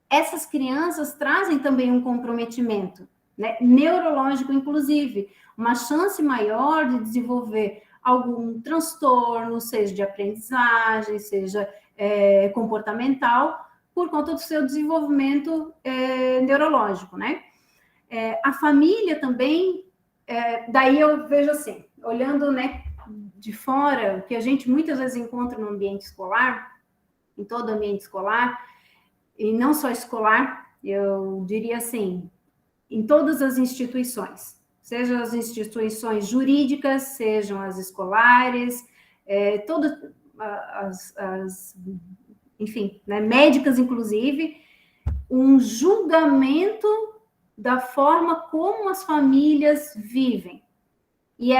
essas crianças trazem também um comprometimento, né, neurológico, inclusive, uma chance maior de desenvolver algum transtorno, seja de aprendizagem, seja comportamental, por conta do seu desenvolvimento neurológico, né? A família também, daí eu vejo assim, olhando, né, de fora, o que a gente muitas vezes encontra no ambiente escolar, em todo ambiente escolar, e não só escolar, eu diria assim, em todas as instituições, sejam as instituições jurídicas, sejam as escolares, todas enfim, né, médicas, inclusive, um julgamento da forma como as famílias vivem. E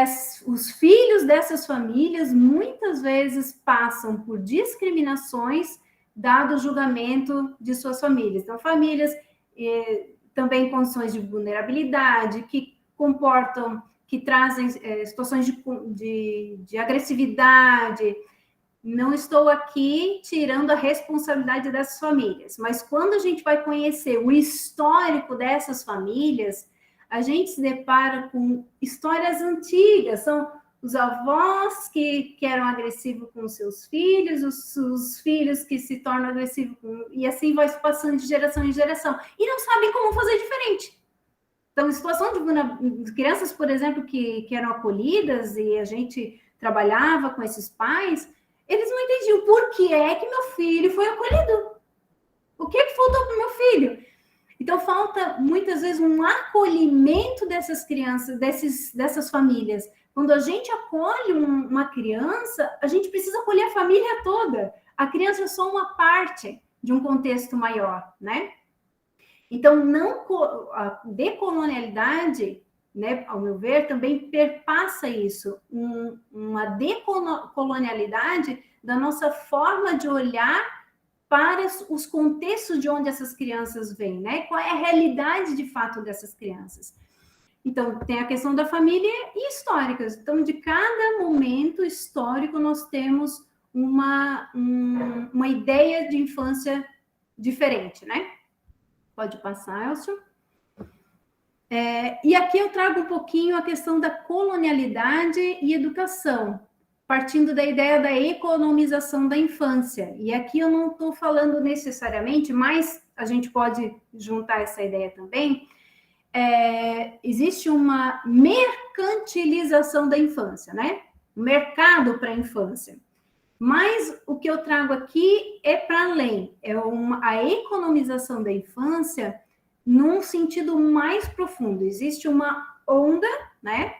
os filhos dessas famílias, muitas vezes, passam por discriminações, dado o julgamento de suas famílias. Então, famílias também em condições de vulnerabilidade, que comportam, que trazem situações de agressividade. Não estou aqui tirando a responsabilidade dessas famílias, mas quando a gente vai conhecer o histórico dessas famílias, a gente se depara com histórias antigas, são os avós que eram agressivos com os seus filhos, os filhos que se tornam agressivos, e assim vai passando de geração em geração, e não sabem como fazer diferente. Então, em situação de crianças, por exemplo, que eram acolhidas, e a gente trabalhava com esses pais, eles não entendiam por que é que meu filho foi acolhido. O que faltou para o meu filho? Então, falta, muitas vezes, um acolhimento dessas crianças, dessas famílias. Quando a gente acolhe uma criança, a gente precisa acolher a família toda. A criança é só uma parte de um contexto maior, né? Então, a decolonialidade, né, ao meu ver, também perpassa isso, uma decolonialidade da nossa forma de olhar para os contextos de onde essas crianças vêm, né? Qual é a realidade de fato dessas crianças. Então, tem a questão da família e históricas. Então, de cada momento histórico, nós temos uma ideia de infância diferente, né? Pode passar, Elcio. E aqui eu trago um pouquinho a questão da colonialidade e educação, partindo da ideia da economização da infância. E aqui eu não estou falando necessariamente, mas a gente pode juntar essa ideia também. Existe uma mercantilização da infância, né? Um mercado para a infância. Mas o que eu trago aqui é para além, a economização da infância num sentido mais profundo. Existe uma onda, né,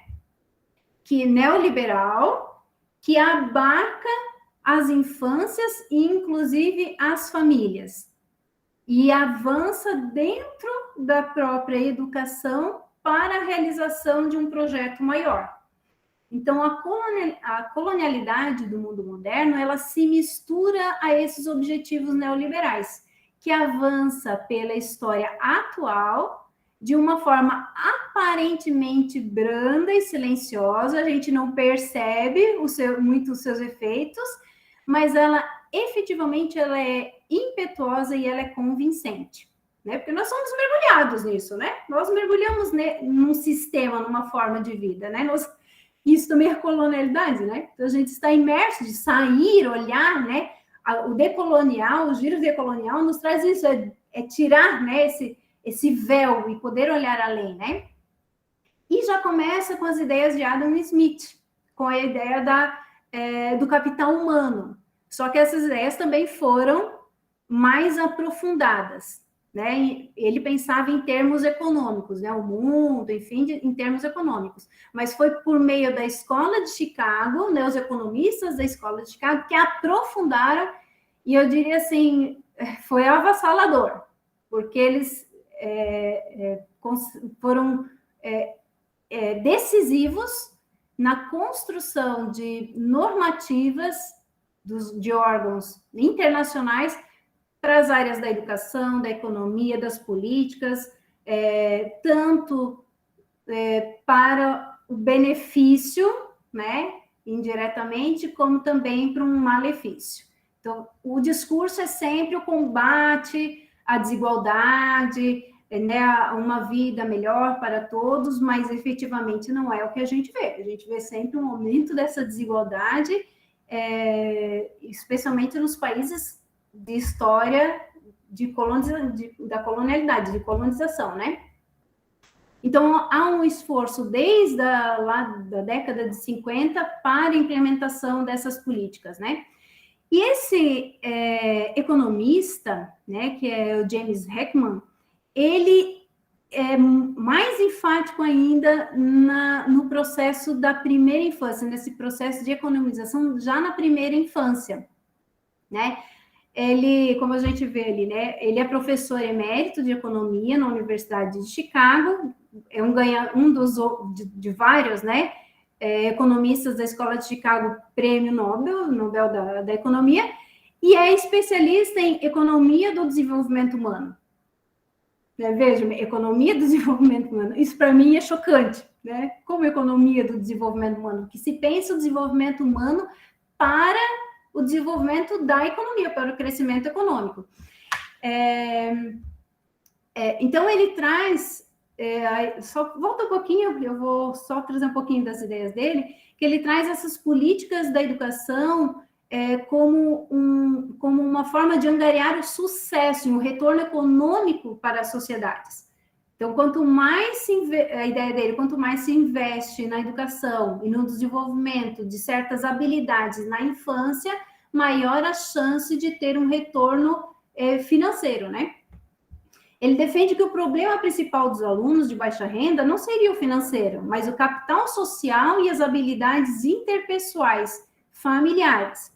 neoliberal, que abarca as infâncias e, inclusive, as famílias, e avança dentro da própria educação para a realização de um projeto maior. Então, a colonialidade do mundo moderno, ela se mistura a esses objetivos neoliberais, que avança pela história atual de uma forma aparentemente branda e silenciosa, a gente não percebe muito os seus efeitos, mas ela efetivamente ela é impetuosa e ela é convincente, né? Porque nós somos mergulhados nisso, né? Nós mergulhamos num sistema, numa forma de vida, né? Isso também é colonialidade, né? Então, a gente está imerso de sair, olhar, né? O decolonial, o giro decolonial nos traz isso, é tirar, né, esse véu e poder olhar além, né? E já começa com as ideias de Adam Smith, com a ideia do capital humano. Só que essas ideias também foram mais aprofundadas, né? Ele pensava em termos econômicos, né? O mundo, enfim, em termos econômicos. Mas foi por meio da Escola de Chicago, né? Os economistas da Escola de Chicago que aprofundaram, e eu diria assim, foi avassalador, porque eles foram decisivos na construção de normativas de órgãos internacionais para as áreas da educação, da economia, das políticas, tanto para o benefício, né, indiretamente, como também para um malefício. Então, o discurso é sempre o combate à desigualdade, né, uma vida melhor para todos, mas efetivamente não é o que a gente vê. A gente vê sempre um aumento dessa desigualdade, especialmente nos países de história da colonialidade, de colonização, né? Então, há um esforço desde lá da década de 50 para a implementação dessas políticas, né? E esse economista, né, que é o James Heckman, ele é mais enfático ainda no processo da primeira infância, nesse processo de economização já na primeira infância, né? Ele, como a gente vê ali, né, ele é professor emérito de economia na Universidade de Chicago, é um de vários, né, economistas da Escola de Chicago, prêmio Nobel da Economia, e é especialista em economia do desenvolvimento humano. Veja, economia do desenvolvimento humano, isso para mim é chocante, né? Como economia do desenvolvimento humano, que se pensa o desenvolvimento humano para o desenvolvimento da economia, para o crescimento econômico. Então, ele traz, só volta um pouquinho, eu vou só trazer um pouquinho das ideias dele, que ele traz essas políticas da educação como uma forma de angariar o sucesso e o retorno econômico para as sociedades. Então, a ideia dele, quanto mais se investe na educação e no desenvolvimento de certas habilidades na infância, maior a chance de ter um retorno financeiro, né? Ele defende que o problema principal dos alunos de baixa renda não seria o financeiro, mas o capital social e as habilidades interpessoais familiares.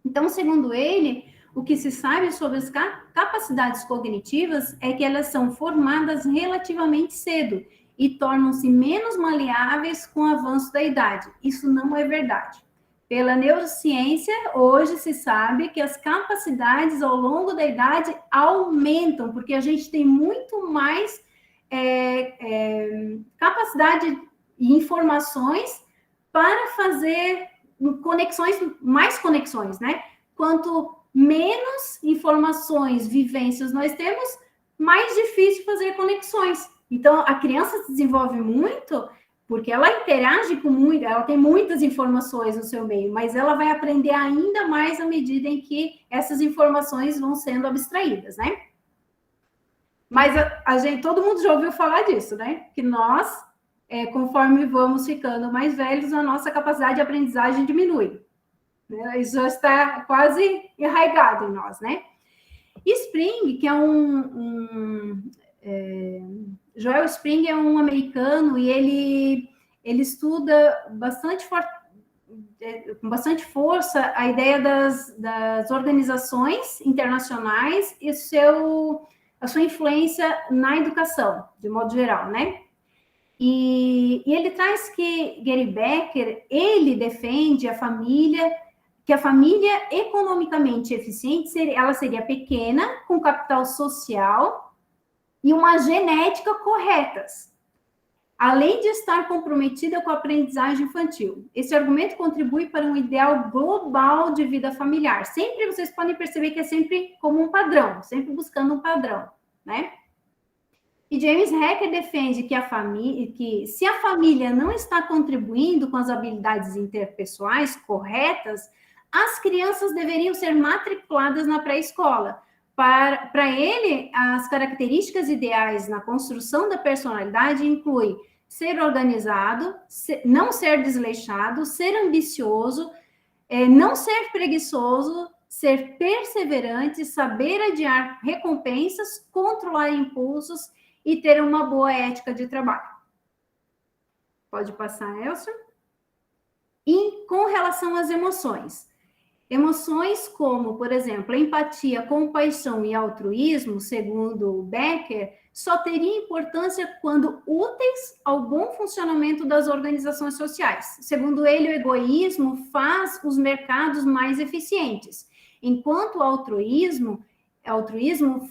Então, segundo ele, o que se sabe sobre as capacidades cognitivas é que elas são formadas relativamente cedo e tornam-se menos maleáveis com o avanço da idade. Isso não é verdade. Pela neurociência, hoje se sabe que as capacidades ao longo da idade aumentam, porque a gente tem muito mais capacidade e informações para fazer mais conexões, né? Quanto menos informações, vivências nós temos, mais difícil fazer conexões. Então, a criança se desenvolve muito porque ela interage com muito, ela tem muitas informações no seu meio, mas ela vai aprender ainda mais à medida em que essas informações vão sendo abstraídas, né? Mas todo mundo já ouviu falar disso, né? Que nós, conforme vamos ficando mais velhos, a nossa capacidade de aprendizagem diminui. Isso já está quase enraizado em nós, né? Spring, que é Joel Spring é um americano e ele estuda com bastante força a ideia das organizações internacionais e a sua influência na educação, de modo geral, né? E ele traz que Gary Becker, ele defende que a família economicamente eficiente, ela seria pequena, com capital social e uma genética corretas, além de estar comprometida com a aprendizagem infantil. Esse argumento contribui para um ideal global de vida familiar. Sempre vocês podem perceber que é sempre como um padrão, sempre buscando um padrão, né? E James Hecker defende que se a família não está contribuindo com as habilidades interpessoais corretas, as crianças deveriam ser matriculadas na pré-escola. Para ele, as características ideais na construção da personalidade incluem ser organizado, não ser desleixado, ser ambicioso, não ser preguiçoso, ser perseverante, saber adiar recompensas, controlar impulsos e ter uma boa ética de trabalho. Pode passar, Elcio? E com relação às emoções. Emoções como, por exemplo, empatia, compaixão e altruísmo, segundo Becker, só teria importância quando úteis ao bom funcionamento das organizações sociais. Segundo ele, o egoísmo faz os mercados mais eficientes, enquanto o altruísmo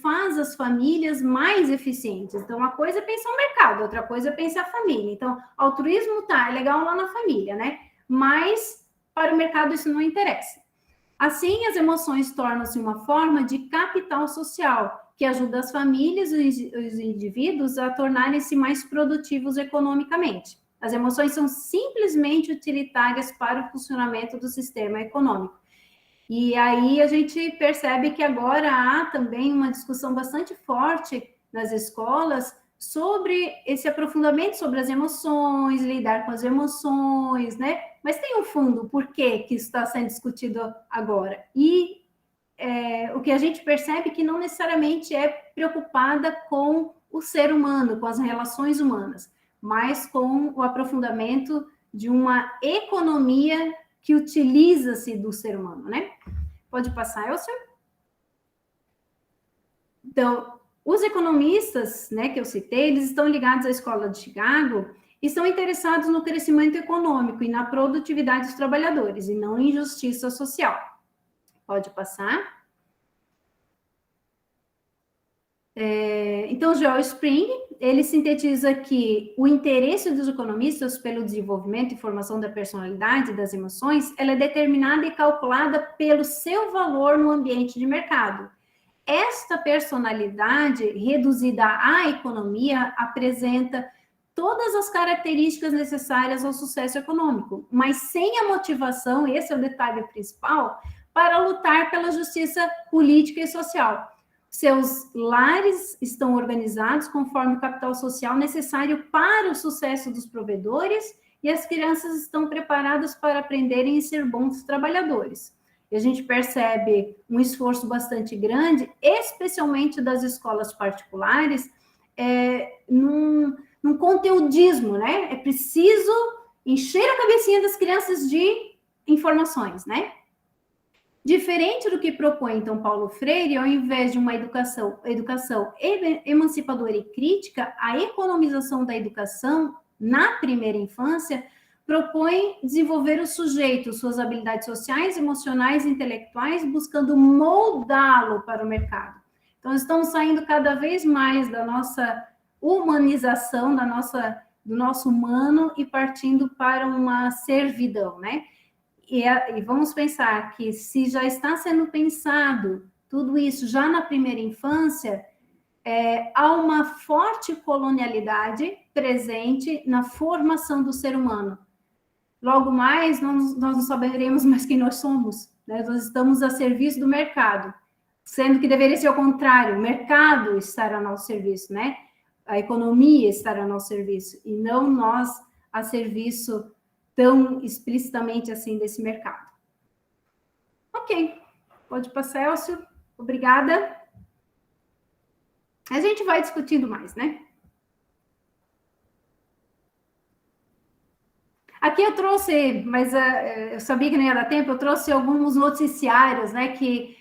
faz as famílias mais eficientes. Então, uma coisa é pensar o mercado, outra coisa é pensar a família. Então, altruísmo é legal lá na família, né? Mas para o mercado isso não interessa. Assim, as emoções tornam-se uma forma de capital social, que ajuda as famílias e os indivíduos a tornarem-se mais produtivos economicamente. As emoções são simplesmente utilitárias para o funcionamento do sistema econômico. E aí a gente percebe que agora há também uma discussão bastante forte nas escolas sobre esse aprofundamento sobre as emoções, lidar com as emoções, né? Mas tem um fundo, por que isso está sendo discutido agora? E o que a gente percebe que não necessariamente é preocupada com o ser humano, com as relações humanas, mas com o aprofundamento de uma economia que utiliza-se do ser humano, né? Pode passar, Elcio? Então, os economistas, né, que eu citei, eles estão ligados à Escola de Chicago e estão interessados no crescimento econômico e na produtividade dos trabalhadores, e não em justiça social. Pode passar. Então, Joel Spring, ele sintetiza que o interesse dos economistas pelo desenvolvimento e formação da personalidade e das emoções, ela é determinada e calculada pelo seu valor no ambiente de mercado. Esta personalidade reduzida à economia apresenta todas as características necessárias ao sucesso econômico, mas sem a motivação, esse é o detalhe principal, para lutar pela justiça política e social. Seus lares estão organizados conforme o capital social necessário para o sucesso dos provedores e as crianças estão preparadas para aprenderem e ser bons trabalhadores. E a gente percebe um esforço bastante grande, especialmente das escolas particulares, num conteudismo, né? É preciso encher a cabecinha das crianças de informações, né? Diferente do que propõe, então, Paulo Freire, ao invés de uma educação emancipadora e crítica, a economização da educação na primeira infância propõe desenvolver o sujeito, suas habilidades sociais, emocionais e intelectuais, buscando moldá-lo para o mercado. Então, estamos saindo cada vez mais da nossa humanização, do nosso humano e partindo para uma servidão, né? E vamos pensar que se já está sendo pensado tudo isso já na primeira infância, há uma forte colonialidade presente na formação do ser humano. Logo mais, nós não saberemos mais quem nós somos, né? Nós estamos a serviço do mercado, sendo que deveria ser o contrário, o mercado estar a nosso serviço, né? A economia estar a nosso serviço, e não nós a serviço tão explicitamente assim desse mercado. Ok, pode passar, Elcio. Obrigada. A gente vai discutindo mais, né? Aqui eu trouxe, mas eu sabia que não ia dar tempo, eu trouxe alguns noticiários, né, que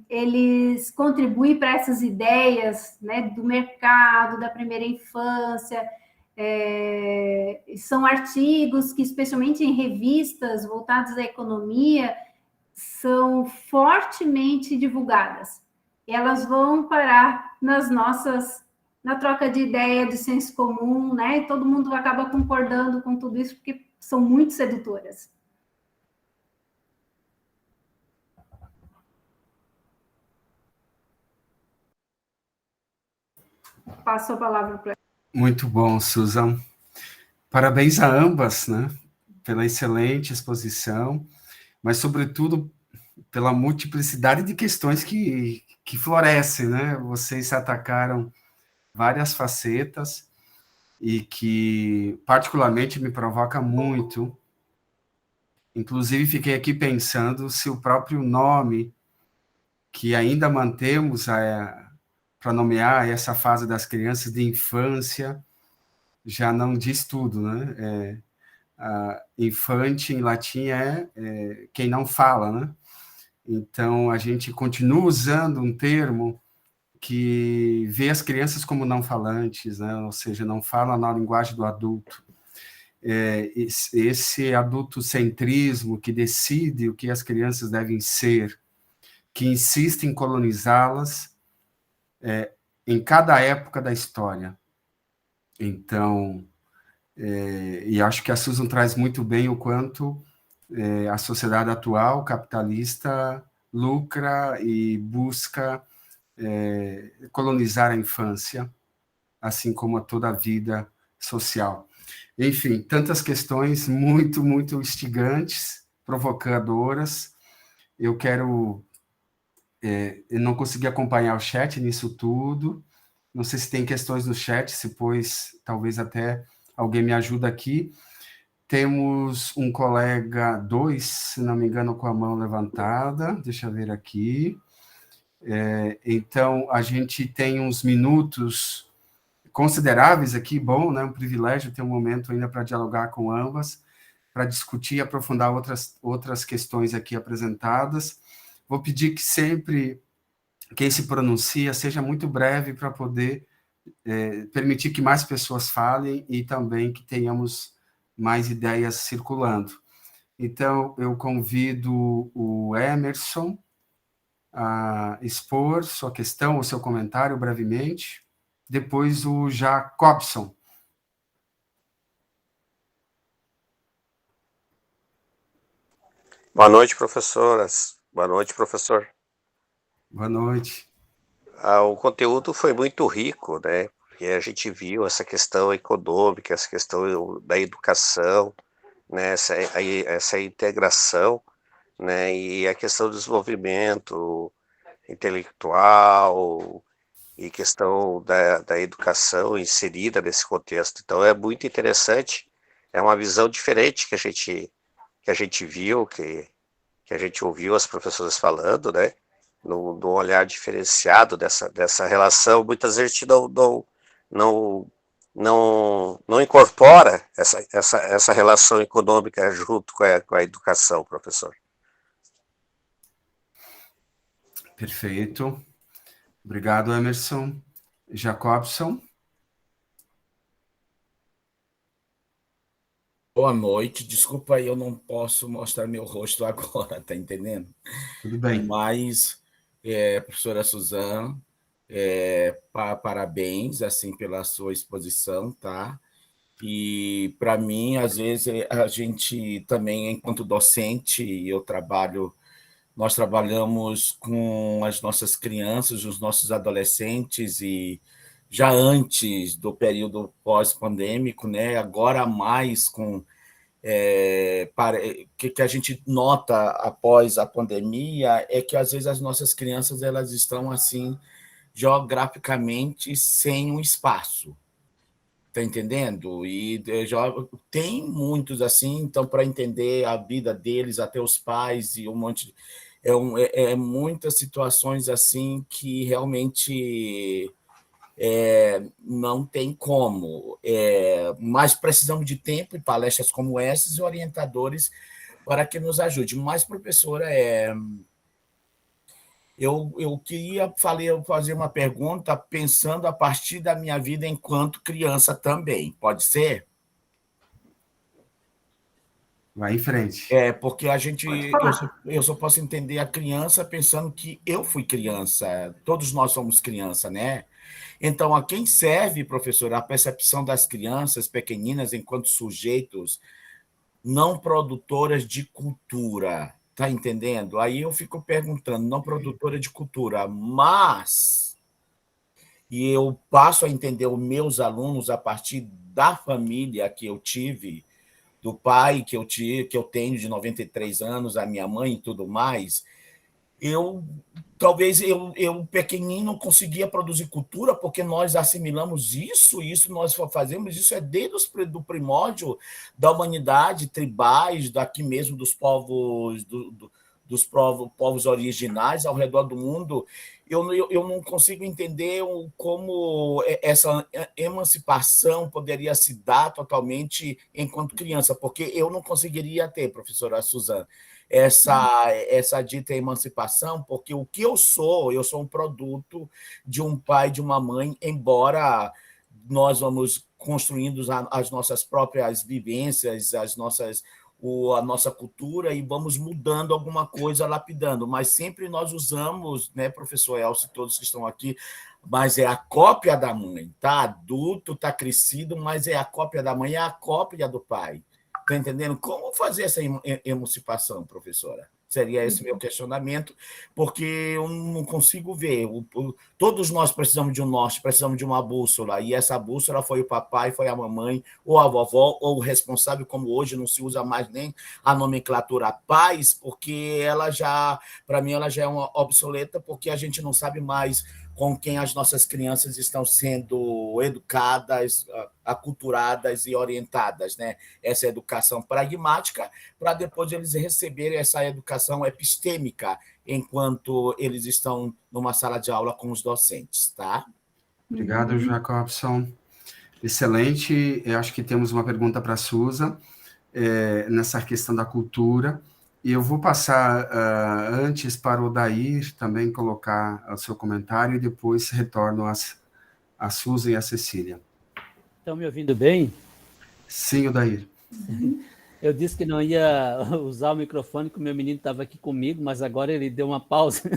eles contribuem para essas ideias, né, do mercado, da primeira infância. São artigos que, especialmente em revistas voltadas à economia, são fortemente divulgadas. Elas vão parar na troca de ideia, de senso comum, né? E todo mundo acaba concordando com tudo isso, porque são muito sedutoras. Passo a palavra para... Muito bom, Susan. Parabéns a ambas, né? Pela excelente exposição, mas, sobretudo, pela multiplicidade de questões que florescem, né? Vocês atacaram várias facetas e que, particularmente, me provoca muito Inclusive, fiquei aqui pensando se o próprio nome que ainda mantemos para nomear essa fase das crianças de infância já não diz tudo, né? Infante em latim é quem não fala, né? Então, a gente continua usando um termo que vê as crianças como não falantes, né? Ou seja, não fala na linguagem do adulto. Esse adultocentrismo que decide o que as crianças devem ser, que insiste em colonizá-las em cada época da história. Então, e acho que a Susan traz muito bem o quanto a sociedade atual, capitalista, lucra e busca colonizar a infância, assim como a toda a vida social. Enfim, tantas questões muito, muito instigantes, provocadoras. Eu não consegui acompanhar o chat nisso tudo. Não sei se tem questões no chat, se pois, talvez até alguém me ajuda aqui. Temos um colega, 2, se não me engano, com a mão levantada. Deixa eu ver aqui. Então, a gente tem uns minutos consideráveis aqui, bom, né? Um privilégio ter um momento ainda para dialogar com ambas, para discutir e aprofundar outras questões aqui apresentadas. Vou pedir que sempre quem se pronuncia seja muito breve para poder permitir que mais pessoas falem e também que tenhamos mais ideias circulando. Então, eu convido o Emerson a expor sua questão ou seu comentário brevemente, depois o Jacobson. Boa noite, professoras. Boa noite, professor. Boa noite. O conteúdo foi muito rico, né? Porque a gente viu essa questão econômica, essa questão da educação, né? Essa integração, né? E a questão do desenvolvimento intelectual e questão da educação inserida nesse contexto. Então, é muito interessante, é uma visão diferente que a gente viu, que a gente ouviu as professoras falando, né? Num olhar diferenciado dessa relação. Muitas vezes a gente não incorpora essa relação econômica junto com a educação, professor. Perfeito. Obrigado, Emerson. Jacobson. Boa noite. Desculpa aí, eu não posso mostrar meu rosto agora, tá entendendo? Tudo bem. Mas, professora Suzana, parabéns, assim, pela sua exposição, tá? E, para mim, às vezes, a gente também, enquanto docente, nós trabalhamos com as nossas crianças, os nossos adolescentes, e já antes do período pós-pandêmico, né? Agora mais com que a gente nota após a pandemia é que às vezes as nossas crianças elas estão assim geograficamente sem um espaço, tá entendendo? E já tem muitos assim, então para entender a vida deles, até os pais e um monte muitas situações assim que realmente não tem como, mas precisamos de tempo e palestras como essas e orientadores para que nos ajude. Mas, professora, eu queria fazer uma pergunta pensando a partir da minha vida enquanto criança também, pode ser? Vai em frente. Porque eu só posso entender a criança pensando que eu fui criança, todos nós somos criança, né? Então, a quem serve, professor, a percepção das crianças pequeninas enquanto sujeitos não produtoras de cultura, tá entendendo? Aí eu fico perguntando, não produtora de cultura, e eu passo a entender os meus alunos a partir da família que eu tive, do pai que eu tenho de 93 anos, a minha mãe e tudo mais, Talvez eu pequenininho não conseguia produzir cultura porque nós assimilamos isso nós fazemos isso desde do primórdio da humanidade, tribais, daqui mesmo dos povos dos povos originais ao redor do mundo. Eu não consigo entender como essa emancipação poderia se dar totalmente enquanto criança, porque eu não conseguiria ter, professora Suzana, essa dita emancipação, porque o que eu sou um produto de um pai e de uma mãe, embora nós vamos construindo as nossas próprias vivências, a nossa cultura, e vamos mudando alguma coisa, lapidando, mas sempre nós usamos, né, professor Elcio, todos que estão aqui, mas é a cópia da mãe, tá adulto, tá crescido, mas é a cópia da mãe, é a cópia do pai. Está entendendo? Como fazer essa emancipação, professora? Seria esse meu questionamento, porque eu não consigo ver. Todos nós precisamos de um norte, precisamos de uma bússola, e essa bússola foi o papai, foi a mamãe, ou a vovó, ou o responsável, como hoje não se usa mais nem a nomenclatura pais, porque para mim, ela já é uma obsoleta, porque a gente não sabe mais com quem as nossas crianças estão sendo educadas, aculturadas e orientadas, né? Essa educação pragmática, para depois eles receberem essa educação epistêmica enquanto eles estão numa sala de aula com os docentes, tá? Obrigado, Jacobson. Excelente. Eu acho que temos uma pergunta para a Susan, nessa questão da cultura. E eu vou passar antes para o Dair também colocar o seu comentário e depois retorno a Susan e a Cecília. Estão me ouvindo bem? Sim, o Dair. Eu disse que não ia usar o microfone, que o meu menino estava aqui comigo, mas agora ele deu uma pausa.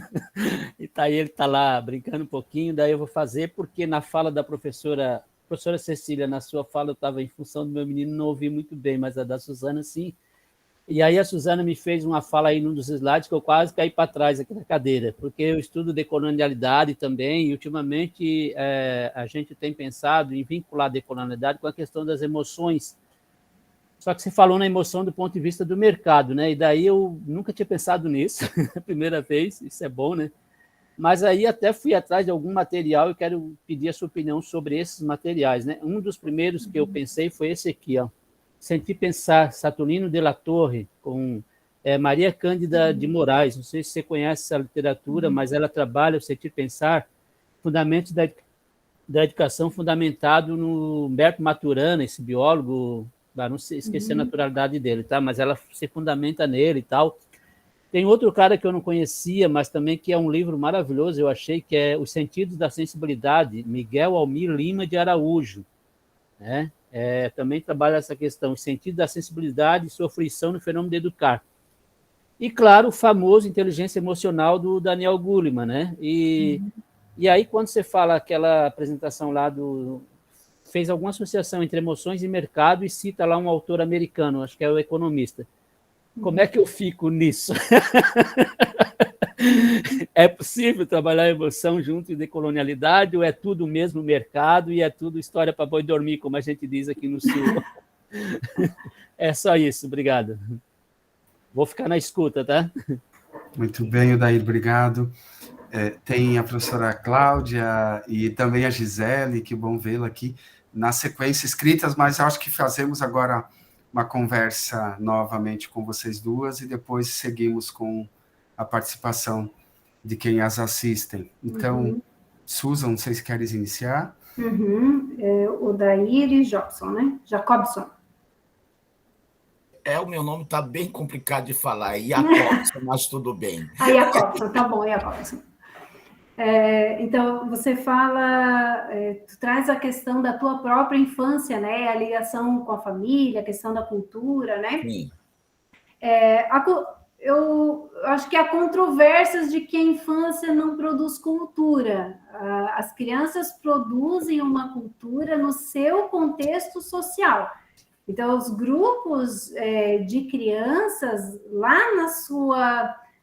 E ele está lá brincando um pouquinho, daí eu vou fazer, porque na fala da professora Cecília, na sua fala eu estava em função do meu menino, não ouvi muito bem, mas a da Suzana, sim. E aí a Suzana me fez uma fala aí num dos slides que eu quase caí para trás aqui na cadeira, porque eu estudo decolonialidade também, e ultimamente a gente tem pensado em vincular a decolonialidade com a questão das emoções. Só que você falou na emoção do ponto de vista do mercado, né? E daí eu nunca tinha pensado nisso, a primeira vez, isso é bom, né? Mas aí até fui atrás de algum material e quero pedir a sua opinião sobre esses materiais, né? Um dos primeiros que eu pensei foi esse aqui, ó. Sentir Pensar, Saturnino de la Torre, com Maria Cândida de Moraes. Não sei se você conhece essa literatura, mas ela trabalha o Sentir Pensar, fundamentos da educação fundamentado no Humberto Maturana, esse biólogo, não sei, esqueci a naturalidade dele, tá? Mas ela se fundamenta nele e tal. Tem outro cara que eu não conhecia, mas também que é um livro maravilhoso, eu achei, que é Os Sentidos da Sensibilidade, Miguel Almir Lima de Araújo, né? Também trabalha essa questão, o sentido da sensibilidade e sua fruição no fenômeno de educar. E, claro, o famoso Inteligência Emocional do Daniel Goleman, né? E aí, quando você fala aquela apresentação lá fez alguma associação entre emoções e mercado e cita lá um autor americano, acho que é o Economista. Como é que eu fico nisso? É possível trabalhar a emoção junto de decolonialidade ou é tudo mesmo mercado e é tudo história para boi dormir, como a gente diz aqui no Sul? É só isso, obrigado. Vou ficar na escuta, tá? Muito bem, Odair, obrigado. Tem a professora Cláudia e também a Gisele, que bom vê-la aqui, na sequência escritas, mas acho que fazemos agora uma conversa novamente com vocês duas e depois seguimos com a participação de quem as assistem. Então, Susan, não sei se queres iniciar. O Dair e Jobson, né? Jacobson. O meu nome está bem complicado de falar, Jacobson, mas tudo bem. Jacobson, tá bom, Jacobson. Então, você fala, tu traz a questão da tua própria infância, né? A ligação com a família, a questão da cultura, né? Sim. Eu acho que há controvérsias de que a infância não produz cultura. As crianças produzem uma cultura no seu contexto social. Então, os grupos de crianças, lá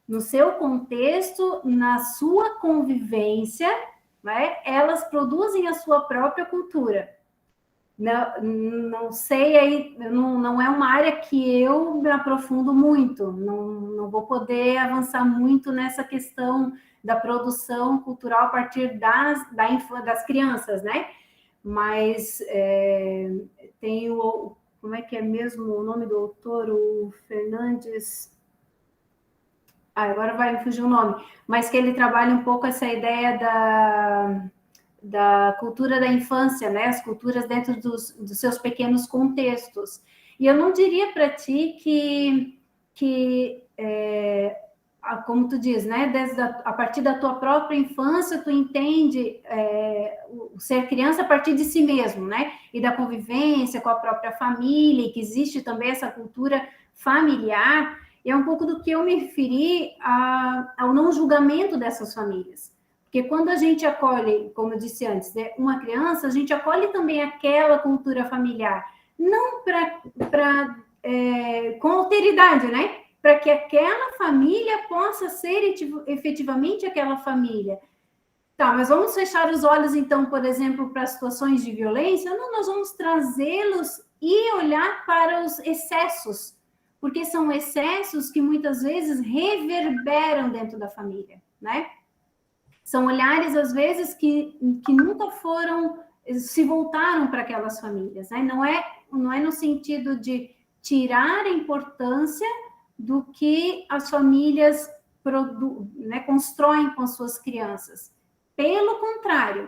no seu contexto, na sua convivência, né, elas produzem a sua própria cultura. Não sei, aí não é uma área que eu me aprofundo muito, não vou poder avançar muito nessa questão da produção cultural a partir das crianças, né? Mas tem como é que é mesmo o nome do autor? O Fernandes... agora vai me fugir o nome, mas que ele trabalha um pouco essa ideia da cultura da infância, né? As culturas dentro dos seus pequenos contextos. E eu não diria para ti que como tu diz, né? A partir da tua própria infância, tu entende o ser criança a partir de si mesmo, né? E da convivência com a própria família, e que existe também essa cultura familiar. E é um pouco do que eu me referi ao não julgamento dessas famílias. Porque quando a gente acolhe, como eu disse antes, né, uma criança, a gente acolhe também aquela cultura familiar, não com alteridade, né? Para que aquela família possa ser efetivamente aquela família. Tá, mas vamos fechar os olhos, então, por exemplo, para situações de violência? Não, nós vamos trazê-los e olhar para os excessos, porque são excessos que muitas vezes reverberam dentro da família, né? São olhares, às vezes, que nunca se voltaram para aquelas famílias, né? Não é no sentido de tirar a importância do que as famílias né, constroem com suas crianças. Pelo contrário,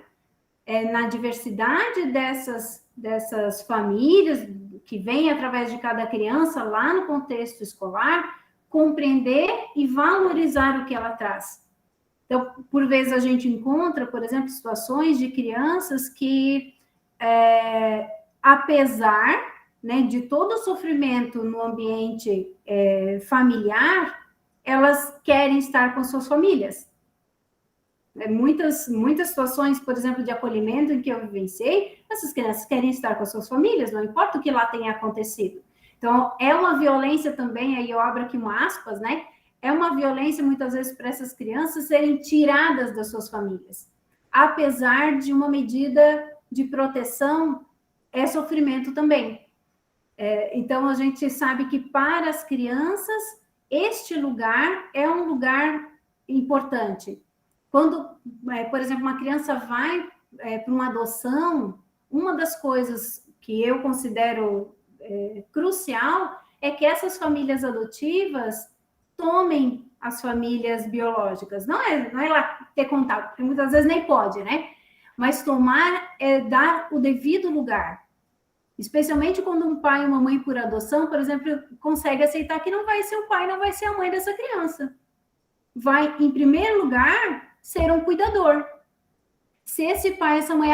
na diversidade dessas famílias, que vem através de cada criança lá no contexto escolar, compreender e valorizar o que ela traz. Então, por vezes a gente encontra, por exemplo, situações de crianças que, apesar, né, de todo o sofrimento no ambiente familiar, elas querem estar com suas famílias. Muitas situações, por exemplo, de acolhimento em que eu vivenciei, essas crianças querem estar com suas famílias, não importa o que lá tenha acontecido. Então, é uma violência também, aí eu abro aqui uma aspas, né? É uma violência, muitas vezes, para essas crianças serem tiradas das suas famílias. Apesar de uma medida de proteção, é sofrimento também. Então, a gente sabe que para as crianças, este lugar é um lugar importante. Quando, por exemplo, uma criança vai para uma adoção, uma das coisas que eu considero crucial é que essas famílias adotivas tomem as famílias biológicas. Não é lá ter contato, porque muitas vezes nem pode, né? Mas tomar é dar o devido lugar. Especialmente quando um pai e uma mãe por adoção, por exemplo, consegue aceitar que não vai ser o pai, não vai ser a mãe dessa criança. Vai, em primeiro lugar, ser um cuidador. Se esse pai e essa mãe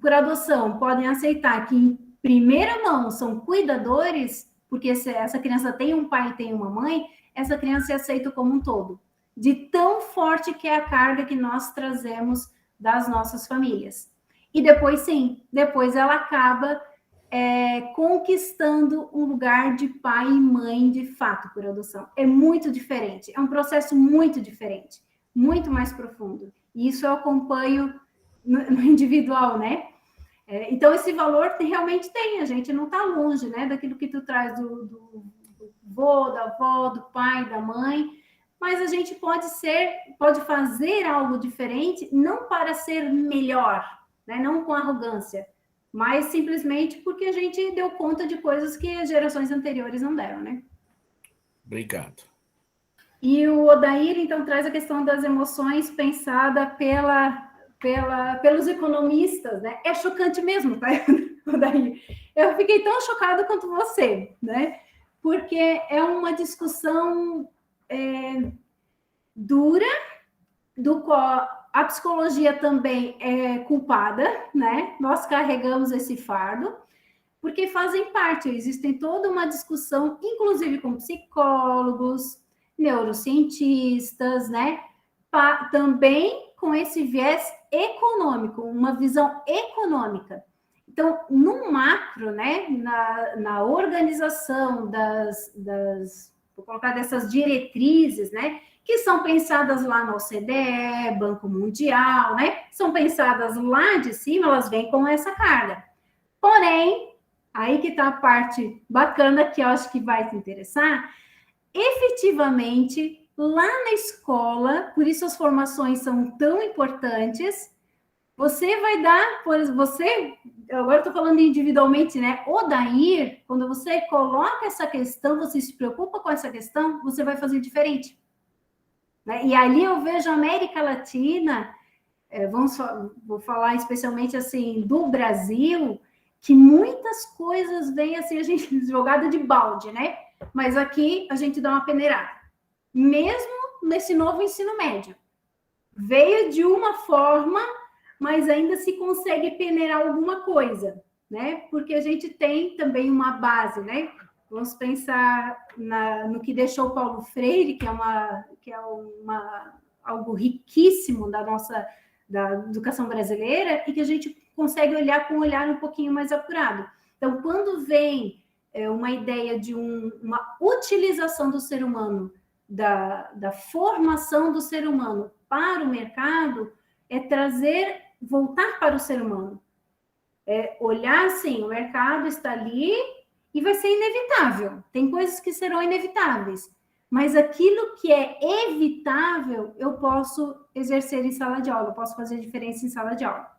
por adoção podem aceitar que, em primeira mão, são cuidadores, porque se essa criança tem um pai e tem uma mãe, essa criança é aceita como um todo. De tão forte que é a carga que nós trazemos das nossas famílias. E depois, sim, depois ela acaba conquistando um lugar de pai e mãe de fato por adoção. É muito diferente, é um processo muito diferente, muito mais profundo. E isso eu acompanho no individual, né? Então, esse valor realmente tem, a gente não está longe, né, daquilo que tu traz do vô, da avó, do pai, da mãe, mas a gente pode fazer algo diferente, não para ser melhor, né, não com arrogância, mas simplesmente porque a gente deu conta de coisas que as gerações anteriores não deram, né? Obrigado. E o Odair, então, traz a questão das emoções pensada pelos economistas, né? É chocante mesmo, tá, Odair? Eu fiquei tão chocada quanto você, né? Porque é uma discussão dura, do qual a psicologia também é culpada, né? Nós carregamos esse fardo, porque fazem parte, existem toda uma discussão, inclusive com psicólogos, neurocientistas, né? Também com esse viés econômico, uma visão econômica. Então, no macro, né? Na organização vou colocar dessas diretrizes, né? Que são pensadas lá na OCDE, Banco Mundial, né? São pensadas lá de cima, elas vêm com essa carga. Porém, aí que está a parte bacana que eu acho que vai te interessar, efetivamente, lá na escola, por isso as formações são tão importantes, você vai dar, agora estou falando individualmente, né? Odair, quando você coloca essa questão, você se preocupa com essa questão, você vai fazer diferente. Né? E ali eu vejo a América Latina, vou falar especialmente assim, do Brasil, que muitas coisas vêm assim, a gente jogada de balde, né? Mas aqui a gente dá uma peneirada. Mesmo nesse novo ensino médio. Veio de uma forma, mas ainda se consegue peneirar alguma coisa, né? Porque a gente tem também uma base, né? Vamos pensar no que deixou Paulo Freire, que é algo riquíssimo da educação brasileira, e que a gente consegue olhar com um olhar um pouquinho mais apurado. Então, quando vem uma ideia de uma utilização do ser humano, da formação do ser humano para o mercado, voltar para o ser humano. Olhar assim, o mercado está ali e vai ser inevitável. Tem coisas que serão inevitáveis, mas aquilo que é evitável, eu posso exercer em sala de aula, eu posso fazer diferença em sala de aula.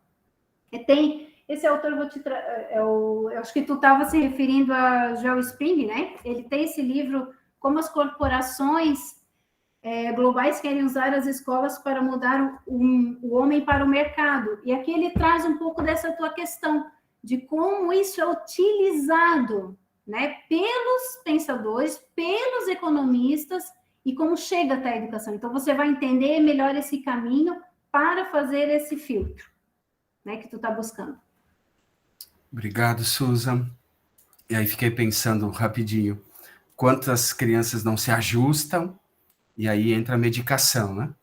Esse autor, eu acho que tu estava se referindo a Joel Spring, né? Ele tem esse livro, Como as Corporações Globais Querem Usar as Escolas para Mudar o Homem para o Mercado. E aqui ele traz um pouco dessa tua questão, de como isso é utilizado, né, pelos pensadores, pelos economistas, e como chega até a educação. Então, você vai entender melhor esse caminho para fazer esse filtro, né, que tu está buscando. Obrigado, Susan. E aí fiquei pensando rapidinho, quantas crianças não se ajustam, e aí entra a medicação, né?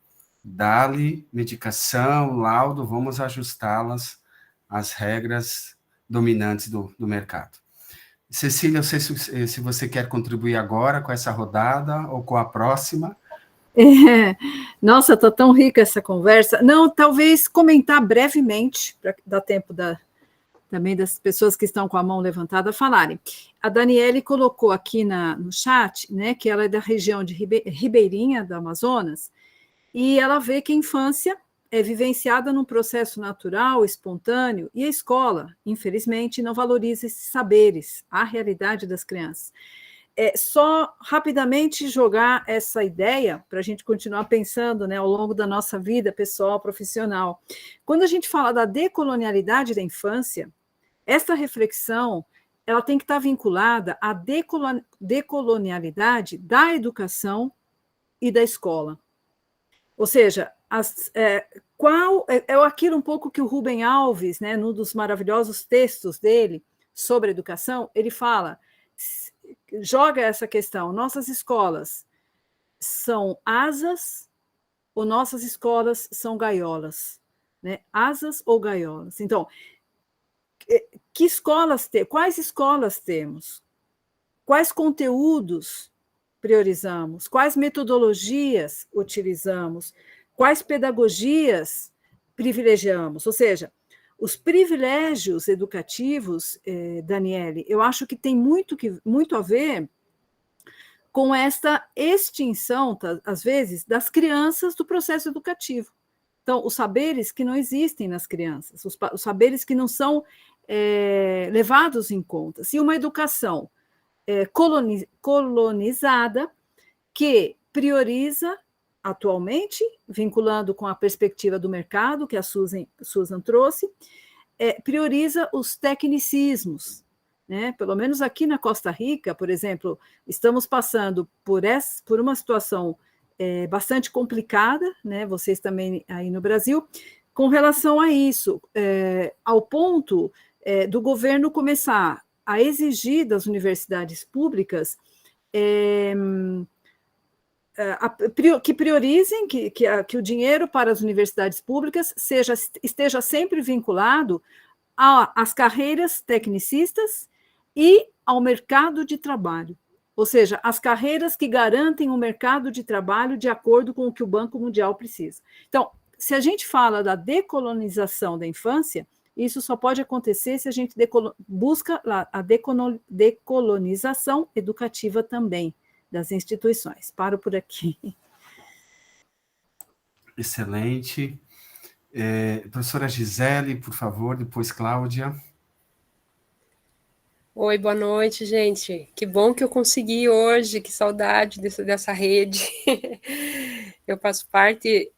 Dá-lhe medicação, laudo, vamos ajustá-las às regras dominantes do mercado. Cecília, eu sei se você quer contribuir agora com essa rodada ou com a próxima. Nossa, está tão rica essa conversa. Não, talvez comentar brevemente, para dar tempo também das pessoas que estão com a mão levantada falarem. A Daniele colocou aqui no chat, né, que ela é da região de Ribeirinha, do Amazonas, e ela vê que a infância é vivenciada num processo natural, espontâneo, e a escola, infelizmente, não valoriza esses saberes, a realidade das crianças. Só rapidamente jogar essa ideia para a gente continuar pensando, né, ao longo da nossa vida pessoal, profissional. Quando a gente fala da decolonialidade da infância, essa reflexão ela tem que estar vinculada à decolonialidade da educação e da escola. Ou seja, aquilo um pouco que o Rubem Alves, né, num dos maravilhosos textos dele sobre educação, ele fala, joga essa questão, nossas escolas são asas ou nossas escolas são gaiolas? Né? Asas ou gaiolas? Então, quais escolas temos? Quais conteúdos priorizamos? Quais metodologias utilizamos? Quais pedagogias privilegiamos? Ou seja, os privilégios educativos, Daniele, eu acho que tem muito a ver com esta extinção, às vezes, das crianças do processo educativo. Então, os saberes que não existem nas crianças, os saberes que não são levados em conta. Se uma educação colonizada que prioriza, atualmente, vinculando com a perspectiva do mercado, que a Susan trouxe, prioriza os tecnicismos. Né? Pelo menos aqui na Costa Rica, por exemplo, estamos passando por uma situação bastante complicada, né? Vocês também aí no Brasil, com relação a isso, ao ponto do governo começar a exigir das universidades públicas que priorizem que o dinheiro para as universidades públicas esteja sempre vinculado às carreiras tecnicistas e ao mercado de trabalho. Ou seja, as carreiras que garantem um mercado de trabalho de acordo com o que o Banco Mundial precisa. Então, se a gente fala da decolonização da infância, Isso só pode acontecer se a gente busca a decolonização educativa também das instituições. Paro por aqui. Excelente. Professora Gisele, por favor, depois Cláudia. Oi, boa noite, gente. Que bom que eu consegui hoje, que saudade dessa rede. Eu faço parte,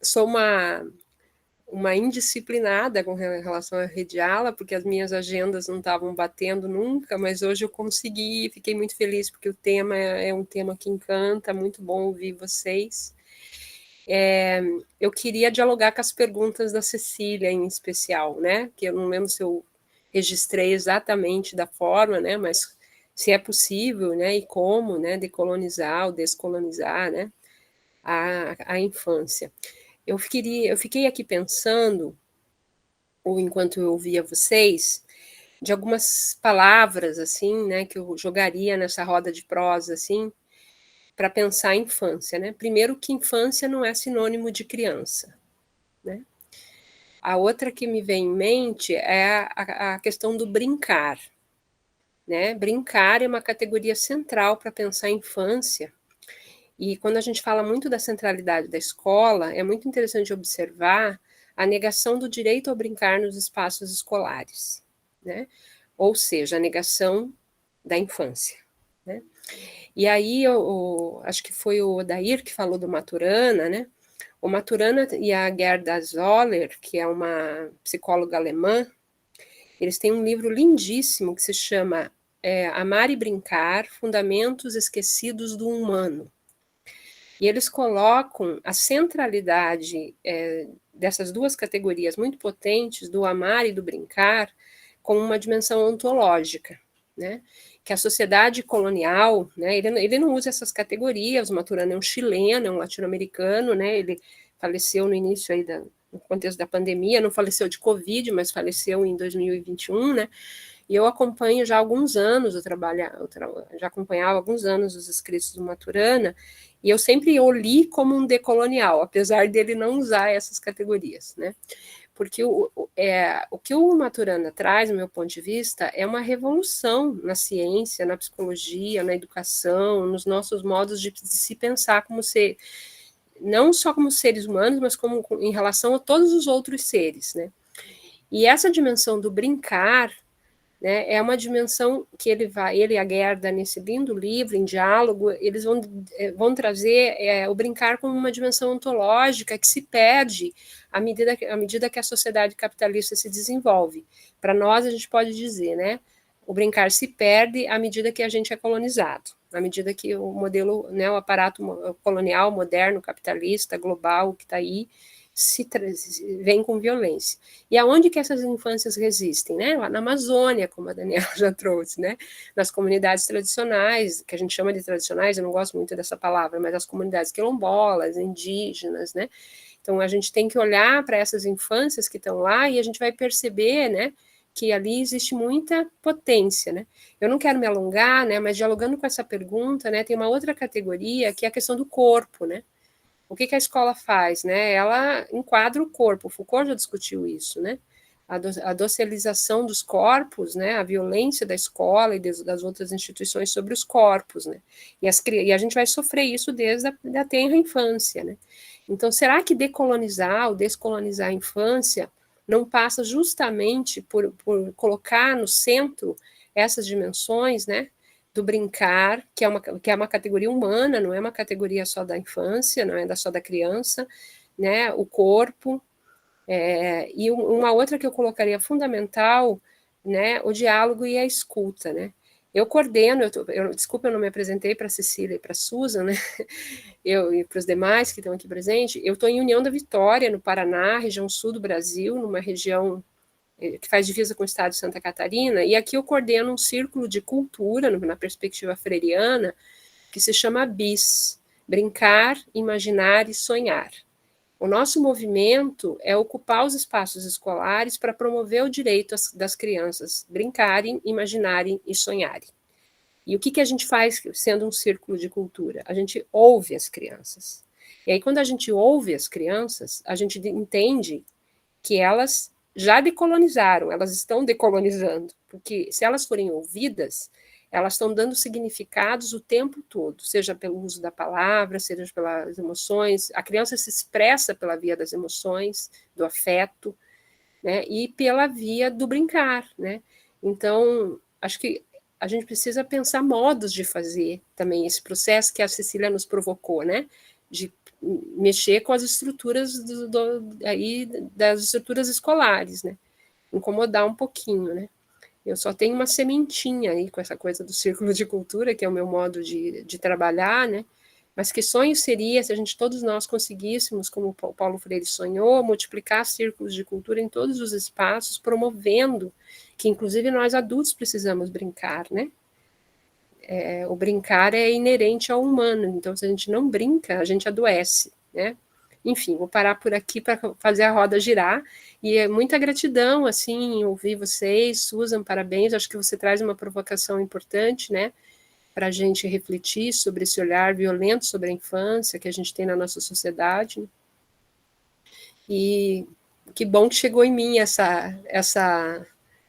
sou uma indisciplinada com relação à Rede Ala, porque as minhas agendas não estavam batendo nunca, mas hoje eu consegui, fiquei muito feliz, porque o tema é um tema que encanta, muito bom ouvir vocês. Eu queria dialogar com as perguntas da Cecília, em especial, né? Que eu não lembro se eu registrei exatamente da forma, né? Mas se é possível, né? E como, né? Decolonizar ou descolonizar, né? A infância. Eu fiquei aqui pensando, ou enquanto eu ouvia vocês, de algumas palavras, assim, né? Que eu jogaria nessa roda de prosa, assim, para pensar a infância, né? Primeiro que infância não é sinônimo de criança, né? A outra que me vem em mente é a questão do brincar, né? Brincar é uma categoria central para pensar a infância, e quando a gente fala muito da centralidade da escola, é muito interessante observar a negação do direito ao brincar nos espaços escolares, né? Ou seja, a negação da infância, né? E aí, acho que foi o Odair que falou do Maturana, né? O Maturana e a Gerda Zoller, que é uma psicóloga alemã, eles têm um livro lindíssimo que se chama Amar e Brincar, Fundamentos Esquecidos do Humano. E eles colocam a centralidade dessas duas categorias muito potentes, do amar e do brincar, como uma dimensão ontológica, né? Que a sociedade colonial, né, ele não usa essas categorias. O Maturana é um chileno, é um latino-americano, né? Ele faleceu no início aí no contexto da pandemia, não faleceu de Covid, mas faleceu em 2021, né? E eu acompanho já há alguns anos já acompanhava há alguns anos os escritos do Maturana, e eu sempre o li como um decolonial, apesar dele não usar essas categorias, né? Porque o que o Maturana traz, do meu ponto de vista, é uma revolução na ciência, na psicologia, na educação, nos nossos modos de se pensar como ser, não só como seres humanos, mas como em relação a todos os outros seres, né? E essa dimensão do brincar, né, é uma dimensão que ele e a Gerda, nesse lindo livro, em diálogo, eles vão trazer o brincar como uma dimensão ontológica que se perde à medida que a sociedade capitalista se desenvolve. Para nós, a gente pode dizer, né, o brincar se perde à medida que a gente é colonizado, à medida que o modelo, né, o aparato colonial, moderno, capitalista, global, que está aí, vem com violência. E aonde que essas infâncias resistem, né? Lá na Amazônia, como a Daniela já trouxe, né? Nas comunidades tradicionais, que a gente chama de tradicionais, eu não gosto muito dessa palavra, mas as comunidades quilombolas, indígenas, né? Então a gente tem que olhar para essas infâncias que estão lá e a gente vai perceber, né, que ali existe muita potência, né? Eu não quero me alongar, né, mas dialogando com essa pergunta, né, tem uma outra categoria que é a questão do corpo, né? O que a escola faz, né? Ela enquadra o corpo. O Foucault já discutiu isso, né? A docilização dos corpos, né? A violência da escola e das outras instituições sobre os corpos, né? E a gente vai sofrer isso desde a tenra infância, né? Então, será que decolonizar ou descolonizar a infância não passa justamente por colocar no centro essas dimensões, né? Do brincar, que é uma categoria humana, não é uma categoria só da infância, não é só da criança, né? O corpo, e uma outra que eu colocaria fundamental, né? O diálogo e a escuta, né? Eu coordeno, desculpa, eu não me apresentei para a Cecília e para a Susan, né? E para os demais que estão aqui presentes. Eu estou em União da Vitória, no Paraná, região sul do Brasil, numa região que faz divisa com o estado de Santa Catarina, e aqui eu coordeno um círculo de cultura, na perspectiva freiriana, que se chama BIS, Brincar, Imaginar e Sonhar. O nosso movimento é ocupar os espaços escolares para promover o direito das crianças brincarem, imaginarem e sonharem. E o que a gente faz sendo um círculo de cultura? A gente ouve as crianças. E aí, quando a gente ouve as crianças, a gente entende que elas já decolonizaram, elas estão decolonizando, porque se elas forem ouvidas, elas estão dando significados o tempo todo, seja pelo uso da palavra, seja pelas emoções. A criança se expressa pela via das emoções, do afeto, né, e pela via do brincar, né? Então, acho que a gente precisa pensar modos de fazer também esse processo que a Cecília nos provocou, né? De mexer com as estruturas aí das estruturas escolares, né? Incomodar um pouquinho, né? Eu só tenho uma sementinha aí com essa coisa do círculo de cultura, que é o meu modo de trabalhar, né? Mas que sonho seria se a gente, todos nós, conseguíssemos, como o Paulo Freire sonhou, multiplicar círculos de cultura em todos os espaços, promovendo que, inclusive, nós adultos precisamos brincar, né? O brincar é inerente ao humano, então, se a gente não brinca, a gente adoece, né? Enfim, vou parar por aqui para fazer a roda girar, e é muita gratidão, assim, ouvir vocês. Susan, parabéns, acho que você traz uma provocação importante, né, para a gente refletir sobre esse olhar violento sobre a infância que a gente tem na nossa sociedade, né? E que bom que chegou em mim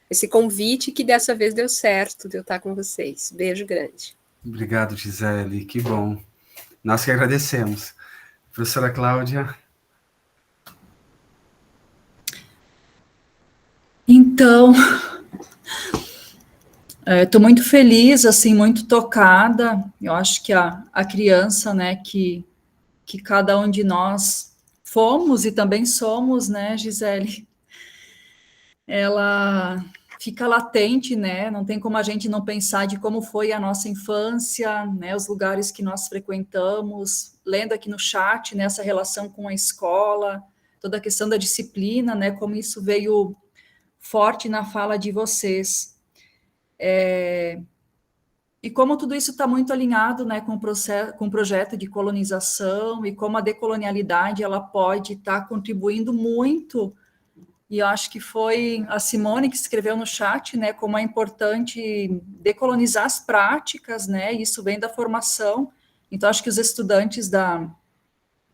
esse convite, que dessa vez deu certo de eu estar com vocês. Beijo grande. Obrigado, Gisele, que bom. Nós que agradecemos. Professora Cláudia. Então, estou muito feliz, assim, muito tocada. Eu acho que a criança, né, que cada um de nós fomos e também somos, né, Gisele, ela fica latente, né, não tem como a gente não pensar de como foi a nossa infância, né, os lugares que nós frequentamos, lendo aqui no chat, né, essa relação com a escola, toda a questão da disciplina, né, como isso veio forte na fala de vocês. E como tudo isso está muito alinhado, né, com o projeto de colonização, e como a decolonialidade ela pode estar contribuindo muito. E eu acho que foi a Simone que escreveu no chat, né, como é importante decolonizar as práticas, né, isso vem da formação. Então, acho que os estudantes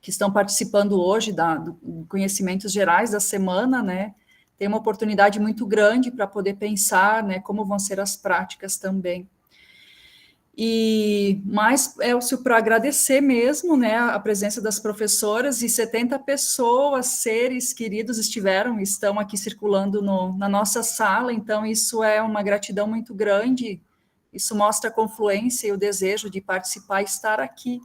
que estão participando hoje do Conhecimentos Gerais da semana, né, tem uma oportunidade muito grande para poder pensar, né, como vão ser as práticas também. E mais, Elcio, para agradecer mesmo, né, a presença das professoras, e 70 pessoas, seres queridos, estão aqui circulando na nossa sala, então isso é uma gratidão muito grande, isso mostra a confluência e o desejo de participar e estar aqui.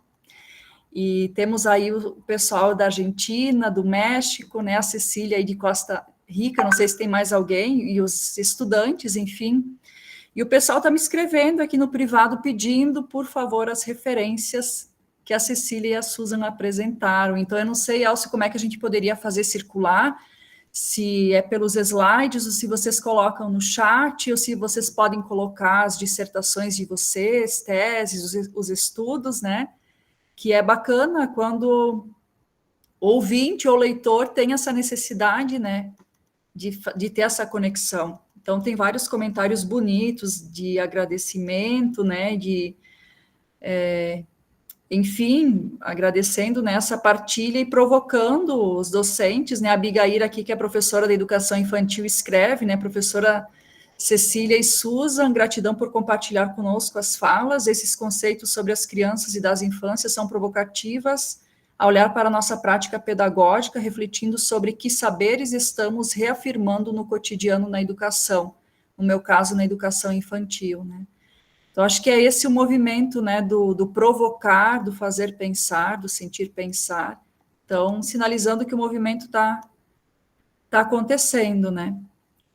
E temos aí o pessoal da Argentina, do México, né, a Cecília aí de Costa Rica, não sei se tem mais alguém, e os estudantes, enfim. E o pessoal está me escrevendo aqui no privado, pedindo, por favor, as referências que a Cecília e a Susan apresentaram. Então, eu não sei, Elcio, como é que a gente poderia fazer circular, se é pelos slides, ou se vocês colocam no chat, ou se vocês podem colocar as dissertações de vocês, teses, os estudos, né? Que é bacana quando o ouvinte ou leitor tem essa necessidade, né, de ter essa conexão. Então, tem vários comentários bonitos de agradecimento, né, enfim, agradecendo nessa partilha e provocando os docentes, né, a Abigail aqui, que é professora da educação infantil, escreve, né, professora Cecília e Susan, gratidão por compartilhar conosco as falas, esses conceitos sobre as crianças e das infâncias são provocativas, a olhar para a nossa prática pedagógica, refletindo sobre que saberes estamos reafirmando no cotidiano na educação, no meu caso, na educação infantil, né. Então, acho que é esse o movimento, né, do provocar, do fazer pensar, do sentir pensar. Então, sinalizando que o movimento está acontecendo, né.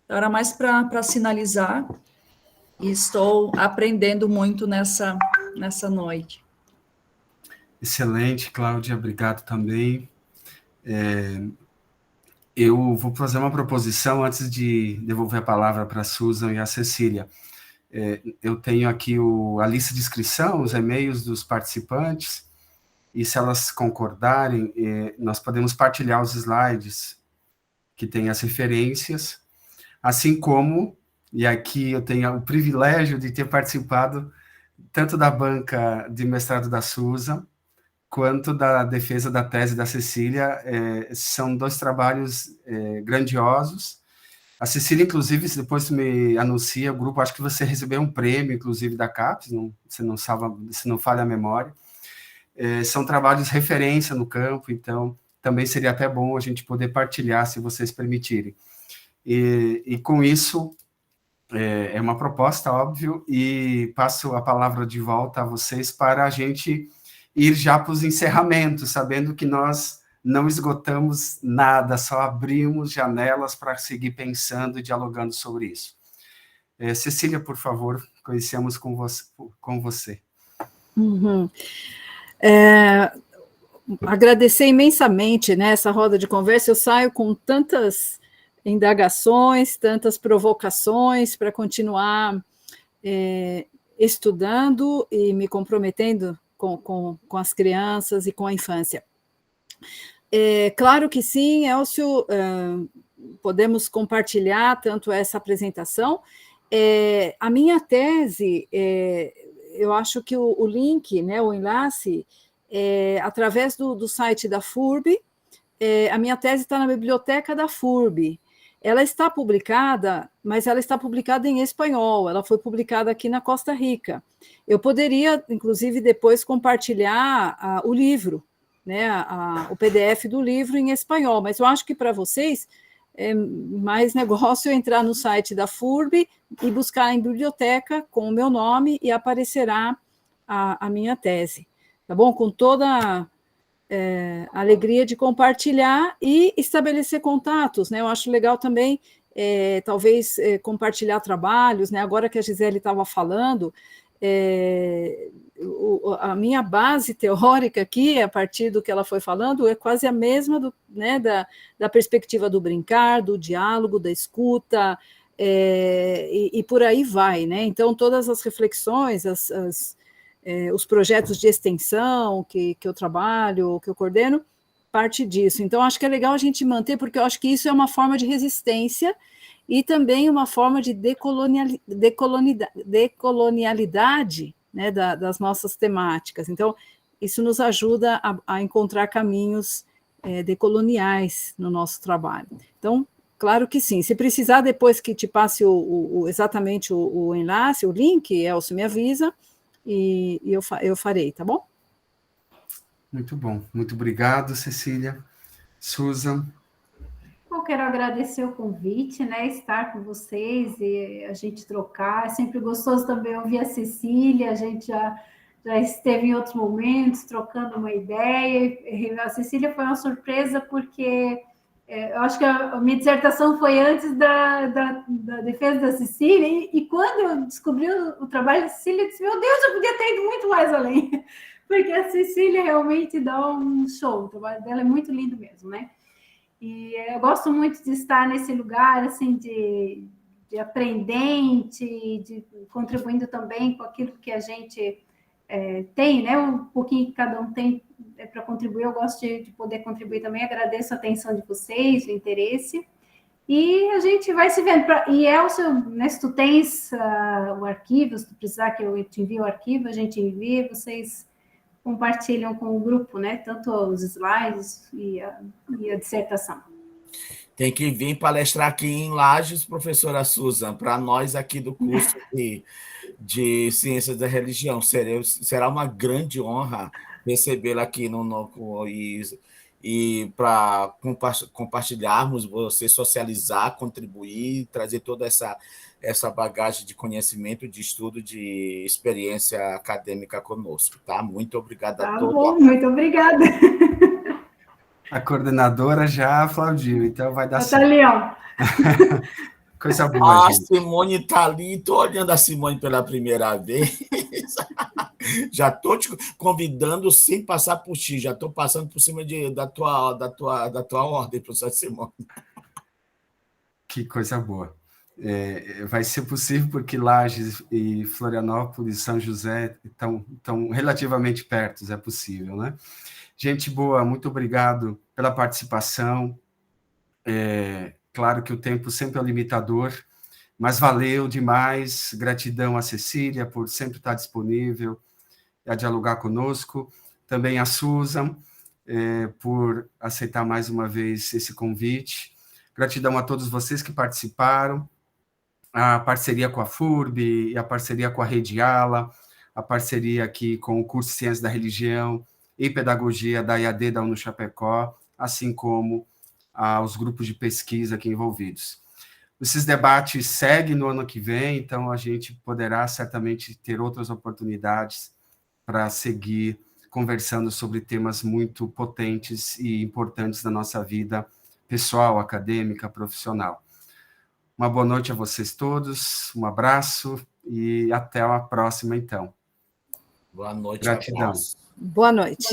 Então, era mais para sinalizar, e estou aprendendo muito nessa noite. Excelente, Cláudia, obrigado também. Eu vou fazer uma proposição antes de devolver a palavra para a Susan e a Cecília. Eu tenho aqui a lista de inscrição, os e-mails dos participantes, e se elas concordarem, nós podemos partilhar os slides que têm as referências, assim como, e aqui eu tenho o privilégio de ter participado tanto da banca de mestrado da Susan, quanto da defesa da tese da Cecília. São dois trabalhos grandiosos, A Cecília, inclusive, depois me anuncia o grupo, acho que você recebeu um prêmio, inclusive, da CAPES, se não falha a memória. São trabalhos referência no campo, então também seria até bom a gente poder partilhar, se vocês permitirem. E com isso, é uma proposta, óbvio, e passo a palavra de volta a vocês para a gente ir já para os encerramentos, sabendo que nós não esgotamos nada, só abrimos janelas para seguir pensando e dialogando sobre isso. Cecília, por favor, conhecemos com você. Uhum. Agradecer imensamente, né, essa roda de conversa. Eu saio com tantas indagações, tantas provocações para continuar estudando e me comprometendo com as crianças e com a infância. Claro que sim, Elcio, podemos compartilhar tanto essa apresentação. A minha tese, eu acho que o link, né, o enlace, através do site da FURB, a minha tese está na biblioteca da FURB. Ela está publicada, mas ela está publicada em espanhol, ela foi publicada aqui na Costa Rica. Eu poderia, inclusive, depois compartilhar o livro, né, o PDF do livro em espanhol, mas eu acho que para vocês é mais negócio entrar no site da FURB e buscar em biblioteca com o meu nome e aparecerá a minha tese, tá bom? Com toda a alegria de compartilhar e estabelecer contatos, né? Eu acho legal também, talvez, compartilhar trabalhos, né? Agora que a Gisele estava falando, a minha base teórica aqui, a partir do que ela foi falando, é quase a mesma né, da perspectiva do brincar, do diálogo, da escuta, e por aí vai, né? Então, todas as reflexões, os projetos de extensão que eu trabalho, que eu coordeno, parte disso. Então, acho que é legal a gente manter, porque eu acho que isso é uma forma de resistência e também uma forma de decolonialidade, né, das nossas temáticas. Então, isso nos ajuda a encontrar caminhos decoloniais no nosso trabalho. Então, claro que sim. Se precisar, depois que te passe exatamente o enlace, o link, Elcio me avisa, e eu farei, tá bom? Muito bom. Muito obrigado, Cecília. Susan. Eu quero agradecer o convite, né, estar com vocês e a gente trocar. É sempre gostoso também ouvir a Cecília, a gente já esteve em outros momentos trocando uma ideia. A Cecília foi uma surpresa porque eu acho que a minha dissertação foi antes da defesa da Cecília, e quando eu descobri o trabalho da Cecília, eu disse, meu Deus, eu podia ter ido muito mais além, porque a Cecília realmente dá um show, o trabalho dela é muito lindo mesmo, né? E eu gosto muito de estar nesse lugar, assim, de aprendente, de contribuindo também com aquilo que a gente tem, né? Um pouquinho que cada um tem para contribuir. Eu gosto de poder contribuir também. Agradeço a atenção de vocês, o interesse. E a gente vai se vendo. E, Elcio, né, se tu tens o arquivo, se tu precisar que eu te envie o arquivo, a gente envia, vocês compartilham com o grupo, né? Tanto os slides e a dissertação. Tem que vir palestrar aqui em Lages, professora Susan, para nós aqui do curso de Ciências da Religião. Será uma grande honra recebê-la aqui e para compartilharmos, você socializar, contribuir, trazer toda essa bagagem de conhecimento, de estudo, de experiência acadêmica conosco, tá? Muito obrigada a todos. Bom, muito obrigada. A coordenadora já aplaudiu, então vai dar certo. Tá ali, ó. Coisa boa, gente. A Simone está ali, estou olhando a Simone pela primeira vez. Já estou te convidando sem passar por ti, já estou passando por cima da tua ordem, professora Simone. Que coisa boa. Vai ser possível porque Lages e Florianópolis, São José estão relativamente perto, é possível, né? Gente boa, muito obrigado pela participação. Claro que o tempo sempre é limitador, mas valeu demais. Gratidão a Cecília por sempre estar disponível a dialogar conosco. Também a Susan por aceitar mais uma vez esse convite. Gratidão a todos vocês que participaram, a parceria com a FURB, e a parceria com a Rede Ala, a parceria aqui com o curso Ciência da Religião e Pedagogia da IAD da UNO Chapecó, assim como os grupos de pesquisa aqui envolvidos. Esses debates seguem no ano que vem, então a gente poderá certamente ter outras oportunidades para seguir conversando sobre temas muito potentes e importantes da nossa vida pessoal, acadêmica, profissional. Uma boa noite a vocês todos, um abraço e até a próxima, então. Boa noite. Gratidão. Boa noite.